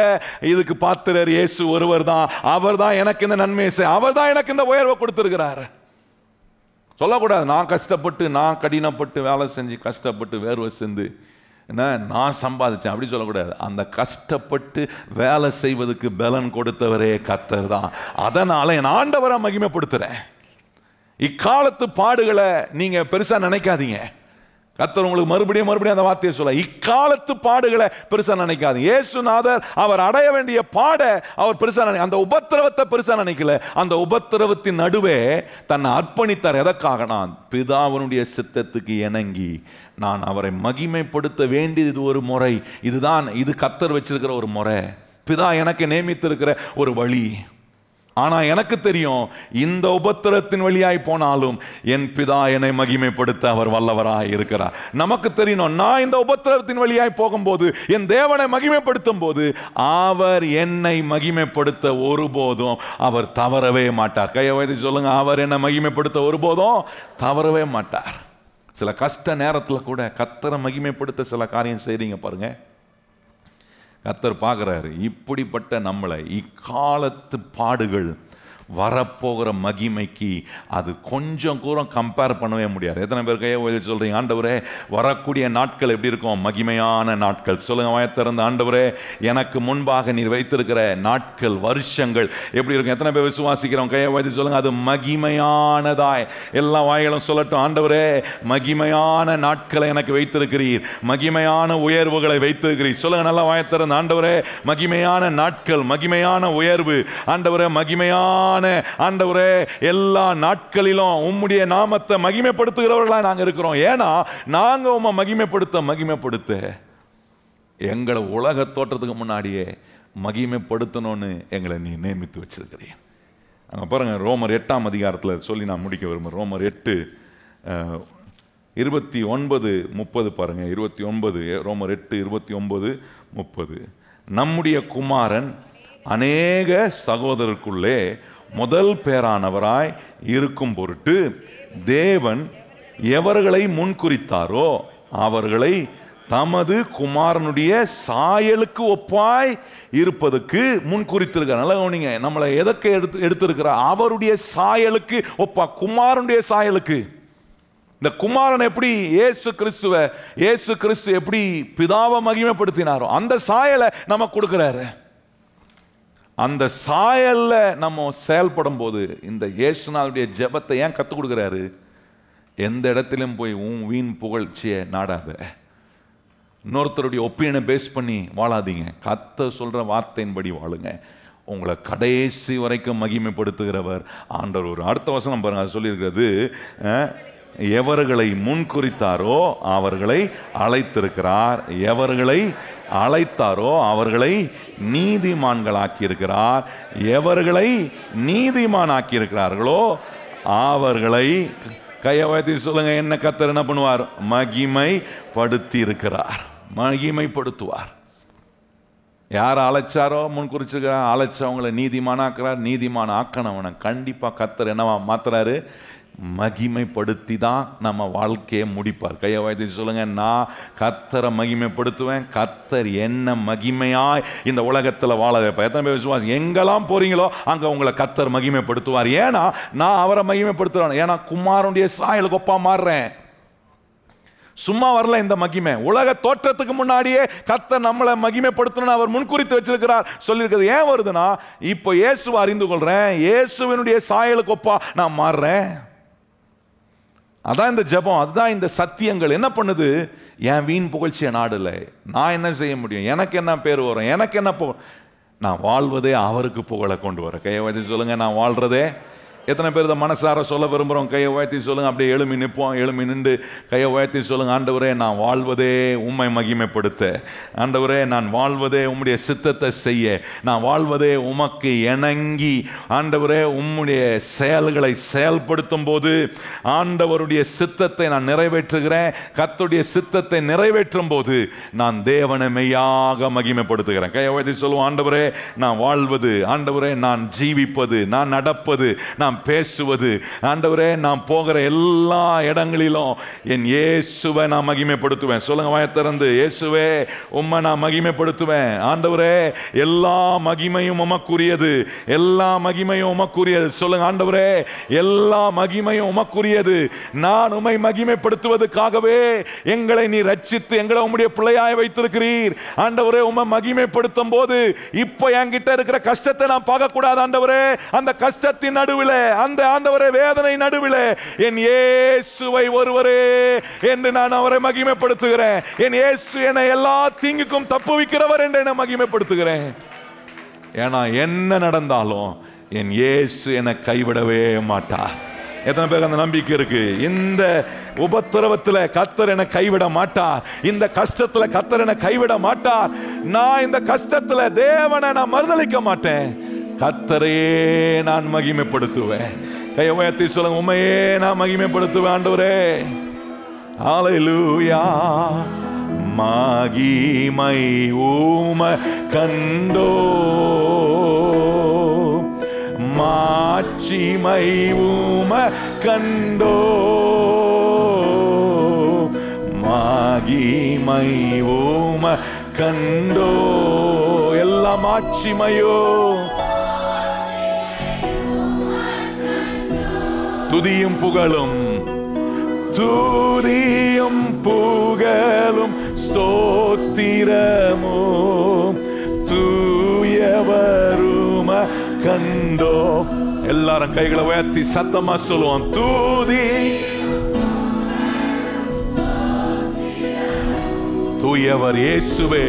இதுக்கு பாத்திரர் இயேசு ஒருவர் தான், அவர் தான் எனக்கு இந்த நன்மையை அவர் தான் எனக்கு இந்த உயர்வை கொடுத்திருக்கிறார். சொல்லக்கூடாது நான் கஷ்டப்பட்டு நான் கடினப்பட்டு வேலை செஞ்சு கஷ்டப்பட்டு வேர்வை செஞ்சு என்ன நான் சம்பாதிச்சேன் அப்படி சொல்லக்கூடாது. அந்த கஷ்டப்பட்டு வேலை செய்வதற்கு பலன் கொடுத்தவரே கர்த்தர் தான். அதனால என் ஆண்டவரை மகிமைப்படுத்துறேன். இக்காலத்து பாடுகளை நீங்க பெருசா நினைக்காதீங்க. கர்த்தர் உங்களுக்கு மறுபடியும் அந்த வார்த்தையை சொல்ல, இக்காலத்து பாடுகளை பெருசா நினைக்காதீங்க. இயேசுநாதர் அவர் அடைய வேண்டிய பாட அவர் பெருசா அந்த உபத்திரவத்தை பெருசா நினைக்கல. அந்த உபத்திரவத்தின் நடுவே தன்னை அர்ப்பணித்தார். எதற்காக? நான் பிதாவினுடைய சித்தத்துக்கு இணங்கி நான் அவரை மகிமைப்படுத்த வேண்டியது ஒரு முறை. இது கர்த்தர் வச்சிருக்கிற ஒரு முறை, பிதா எனக்கு நியமித்திருக்கிற ஒரு வழி. ஆனா எனக்கு தெரியும், இந்த உபத்திரத்தின் வழியாய் போனாலும் என் பிதா என்னை மகிமைப்படுத்த அவர் வல்லவராய் இருக்கிறார். நமக்கு தெரியணும், நான் இந்த உபத்திரத்தின் வழியாய் போகும்போது என் தேவனை மகிமைப்படுத்தும் போது அவர் என்னை மகிமைப்படுத்த ஒருபோதும் அவர் தவறவே மாட்டார். கையை வைத்து சொல்லுங்க, அவர் என்னை மகிமைப்படுத்த ஒருபோதும் தவறவே மாட்டார். சில கஷ்ட நேரத்தில் கூட கர்த்தரை மகிமைப்படுத்த சில காரியம் செய்றீங்க பாருங்க, கர்த்தர் பார்க்குறாரு. இப்படிப்பட்ட நம்மளை இக்காலத்து பாடுகள் வரப்போகிற மகிமைக்கு அது கொஞ்சம் கூட கம்பேர் பண்ணவே முடியாது. எத்தனை பேர் கையை உயர்த்தி சொல்றீங்க, ஆண்டவரே வரக்கூடிய நாட்கள் எப்படி இருக்கும்? மகிமையான நாட்கள். சொல்லுங்க வாயத்திறந்த, ஆண்டவரே எனக்கு முன்பாக நீர் வைத்திருக்கிற நாட்கள் வருஷங்கள் எப்படி இருக்கும்? எத்தனை பேர் விசுவாசிக்கிறோம்? கையை உயர்த்தி சொல்லுங்க, அது மகிமையானதாய். எல்லா வாய்களும் சொல்லட்டும், ஆண்டவரே மகிமையான நாட்களை எனக்கு வைத்திருக்கிறீர், மகிமையான உயர்வுகளை வைத்திருக்கிறீர். சொல்லுங்க நல்லா வாயத்திறந்த, ஆண்டவரே மகிமையான நாட்கள், மகிமையான உயர்வு, ஆண்டவரே மகிமையான ஆண்டவரே எல்லா நாட்களிலும் உம்முடைய நாமத்தை மகிமைப்படுத்துகிறவர்களா நாங்க இருக்கிறோம். ஏன்னா நாங்க உம்மை மகிமைப்படுத்த எங்களை உலக தோற்றத்துக்கு முன்னாடியே மகிமைப்படுத்தணும்னு எங்களை நீ நியமித்து வச்சிருக்கிறீங்க. அங்க பாருங்க, ரோமர் 8ஆம் அதிகாரத்தில் சொல்லி நான் முடிக்க விரும்புகிறேன். ரோமர் 8:29-30 பாருங்க. 29 ரோமர் 8:29-30. நம்முடைய குமாரன் அநேக சகோதரருக்குள்ளே முதல் பேரானவராய் இருக்கும் பொருட்டு தேவன் எவர்களை முன்குறித்தாரோ அவர்களை தமது குமாரனுடைய சாயலுக்கு ஒப்பாய் இருப்பதற்கு முன் குறித்திருக்கிறார். நீங்க நம்மளை எதற்கு எடுத்திருக்கிறார்? அவருடைய சாயலுக்கு ஒப்பா, குமாரனுடைய சாயலுக்கு. இந்த குமாரன் எப்படி இயேசு கிறிஸ்து எப்படி பிதாவை மகிமைப்படுத்தினாரோ அந்த சாயலை நம்ம கொடுக்கிறாரு. அந்த சாயல்ல நம்ம செயல்படும் போது இந்த இயேசுநாதருடைய ஜெபத்தை ஏன் கற்றுக் கொடுக்கிறாரு? எந்த இடத்திலும் போய் வீண் புகழ்ச்சியை நாடாத, இன்னொருத்தருடைய ஒப்பீனியனை பேஸ் பண்ணி வாழாதீங்க, கர்த்தர் சொல்ற வார்த்தையின்படி வாழுங்க. உங்களை கடைசி வரைக்கும் மகிமைப்படுத்துகிறவர் ஆண்டவர். ஒரு அடுத்த வசனம் பாருங்க, அது சொல்லியிருக்கிறது, எவர்களை முன் குறித்தாரோ அவர்களை அழைத்திருக்கிறார், எவர்களை அழைத்தாரோ அவர்களை நீதிமான்களாக்கி இருக்கிறார், எவர்களை நீதிமானாக்கி இருக்கிறார்களோ அவர்களை கையை உயர்த்தி சொல்லுங்க, என்ன கர்த்தர் என்ன பண்ணுவார்? மகிமைப்படுத்தி இருக்கிறார், மகிமைப்படுத்துவார். யார் அழைச்சாரோ முன் குறிச்சிருக்கிறார், அழைச்சவங்களை நீதிமானாக்குறார். நீதிமான ஆக்கணவனை கண்டிப்பா கர்த்தர் என்னவா மாத்துறாரு? மகிமைப்படுத்தி தான் நம்ம வாழ்க்கையை முடிப்பார். கையை வைத்து சொல்லுங்க, நான் கர்த்தரை மகிமைப்படுத்துவேன், கர்த்தர் என்ன மகிமையாய் இந்த உலகத்தில் வாழ வைப்பேன். எத்தனை பேர் விசுவாசி? எங்கெல்லாம் போறீங்களோ அங்கே உங்களை கர்த்தர் மகிமைப்படுத்துவார். ஏன்னா நான் அவரை மகிமைப்படுத்துறேன், ஏன்னா குமாரனுடைய சாயலுக்கு ஒப்பா மாறுறேன். சும்மா வரல இந்த மகிமை. உலக தோற்றத்துக்கு முன்னாடியே கர்த்தர் நம்மளை மகிமைப்படுத்தணும்னு அவர் முன்குறித்து வச்சிருக்கிறார், சொல்லியிருக்கிறது. ஏன் வருதுன்னா, இப்போ இயேசுவை அறிந்து கொள்றேன், இயேசுவினுடைய சாயலுக்கு ஒப்பா நான் மாறுறேன். அதான் இந்த ஜெபம், அதுதான் இந்த சத்தியங்கள். என்ன பண்ணுது? என் வீண் புகழ்ச்சியை நாடல. நான் என்ன செய்ய முடியும்? எனக்கு என்ன பேர் வரும்? எனக்கு என்ன நான் வாழ்வதே அவருக்கு புகழை கொண்டு வர. கையை வைத்து சொல்லுங்க, நான் வாழ்றதே. எத்தனை பேர் இதை மனசார சொல்ல விரும்புகிறோம்? கையை உயர்த்தி சொல்லுங்க. அப்படியே எழுமி நிற்போம், எழுமி நின்று கையை உயர்த்தி சொல்லுங்க, ஆண்டவரே நான் வாழ்வதே உம்மை மகிமைப்படுத்த, ஆண்டவரே நான் வாழ்வதே உம்முடைய சித்தத்தை செய்ய, நான் வாழ்வதே உமக்கு இணங்கி, ஆண்டவரே உம்முடைய செயல்களை செயல்படுத்தும் போது ஆண்டவருடைய சித்தத்தை நான் நிறைவேற்றுகிறேன். கர்த்தருடைய சித்தத்தை நிறைவேற்றும் போது நான் தேவனை மெய்யாக மகிமைப்படுத்துகிறேன். கையை உயர்த்தி சொல்லுவோம், ஆண்டவரே நான் வாழ்வது, ஆண்டவரே நான் ஜீவிப்பது, நான் நடப்பது, நான் பேசுவது, ஆண்டவரே நான் போகிற எல்லா இடங்களிலும் என் இயேசுவை நான் மகிமைப்படுத்துவேன். சொல்லுங்க வாயை திறந்து, இயேசுவே உம்மை நான் மகிமைப்படுத்துவேன். ஆண்டவரே எல்லா மகிமையும் உமக்குரியது, எல்லா மகிமையும் உமக்குரியது. சொல்லுங்க, ஆண்டவரே எல்லா மகிமையும் உமக்குரியது. நான் உம்மை மகிமைப்படுத்துவதற்காகவே எங்களை நீ ரட்சித்து எங்களை உம்முடைய பிள்ளையாய் வைத்திருக்கிறீர். ஆண்டவரே உம்மை மகிமைப்படுத்தும் போது இப்ப என்கிட்ட இருக்கிற கஷ்டத்தை நான் பார்க்க கூடாது. ஆண்டவரே அந்த கஷ்டத்தின் நடுவில், அந்த ஆண்டவரே வேதனை நடுவில் என் இயேசுவை ஒருவரே என்று நான் அவரை மகிமைப்படுத்துகிறேன். என் இயேசு என்னை எல்லா தீங்குக்கும் தப்புவிக்கிறவர் என்று என்னை மகிமைப்படுத்துகிறேன். ஏன்னா என்ன நடந்தாலும் என் இயேசு என்னை கைவிடவே மாட்டார். எத்தனை பேர் அந்த நம்பிக்கை இருக்கு? இந்த உபத்திரவத்தில் கர்த்தர் என்னை கைவிட மாட்டார், இந்த கஷ்டத்தில் கர்த்தர் என்னை கைவிட மாட்டார். நான் இந்த கஷ்டத்தில் தேவனை நான் மறுதலிக்க மாட்டேன், கர்த்தரையே நான் மகிமைப்படுத்துவேன். கையை உயர்த்தி சொல்லுங்க, உம்மையே நான் மகிமைப்படுத்துவேன். ஆண்டவரே ஹல்லேலூயா. மகிமை உம்மை கண்டோ, மாட்சிமை உம்மை கண்டோ, மகிமை உம்மை கண்டோ, எல்லா மாட்சிமையோ துதியும் புகழும், துதியும் புகழும் ஸ்தோத்திரமோ தூயவரும் கண்டோ. எல்லாரும் கைகளை உயர்த்தி சத்தமா சொல்லுவோம், துதி தூயவர் இயேசுவே.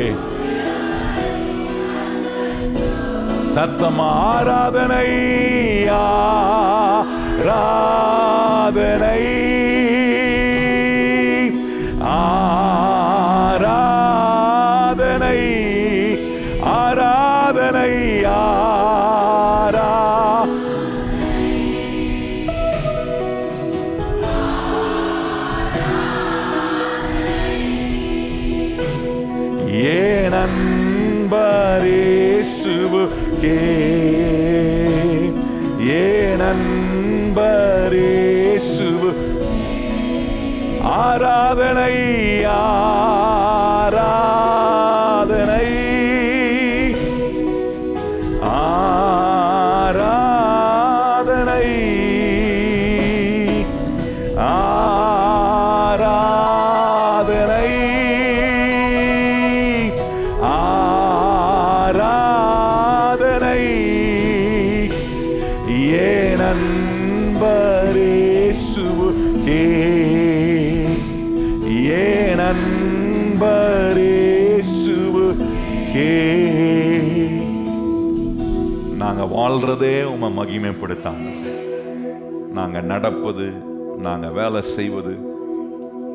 சத்தமா ஆராதனை, ஆராதனை, ஆராதனை, ஆராதனை, ஏன் அன்பரேசுவுக்கே, ஏன் அன்பரேசுவு ஆராதனை ஆராதனை ஆராதனை ஆராதனை ஆராதனை ஏன் அன்பரேசுவுக்கே ஏன் அன்பரேசுவுக்கே. நாங்க வாழ்றதே உம்மை மகிமைப்படுத்தாங்க. நாங்க நடப்பது, நாங்க வேலை செய்வது,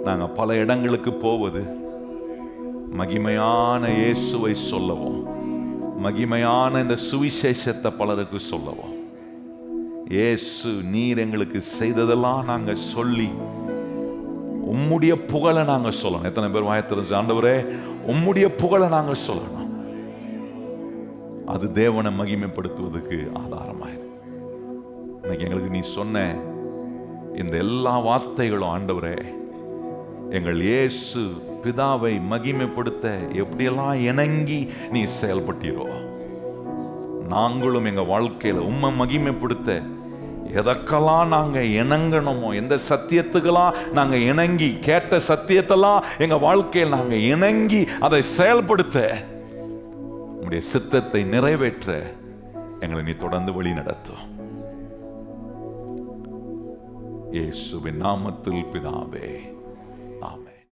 நாங்க பல இடங்களுக்கு போவது மகிமையான இயேசுவை சொல்லவும், மகிமையான இந்த சுவிசேஷத்தை பலருக்கு சொல்லவும், இயேசு நீர் எங்களுக்கு செய்ததெல்லாம் நாங்க சொல்லி உம்முடைய புகழை நாங்க சொல்லணும். எத்தனை பேர் வாயத்திறந்து ஆண்டவரே உம்முடைய புகழை நாங்க சொல்லணும். அது தேவனை மகிமைப்படுத்துவதற்கு ஆதாரமாயிரு. இன்னைக்கு எங்களுக்கு நீ சொன்ன இந்த எல்லா வார்த்தைகளும் ஆண்டவரே எங்கள் இயேசு பிதாவை மகிமைப்படுத்த எப்படியெல்லாம் இணங்கி நீ செயல்பட்டீரோ, நாங்களும் எங்க வாழ்க்கையில உம்மை மகிமைப்படுத்த எதற்கெல்லாம் நாங்க இணங்கணுமோ, எந்த சத்தியத்துக்கெல்லாம் நாங்க இணங்கி, கேட்ட சத்தியத்தெல்லாம் எங்க வாழ்க்கையில் நாங்க இணங்கி அதை செயல்படுத்த, உம்முடைய சித்தத்தை நிறைவேற்ற எங்களை நீ தொடர்ந்து வழி நடத்தும். இயேசுவின் நாமத்தில் பிதாவே, ஆமென்.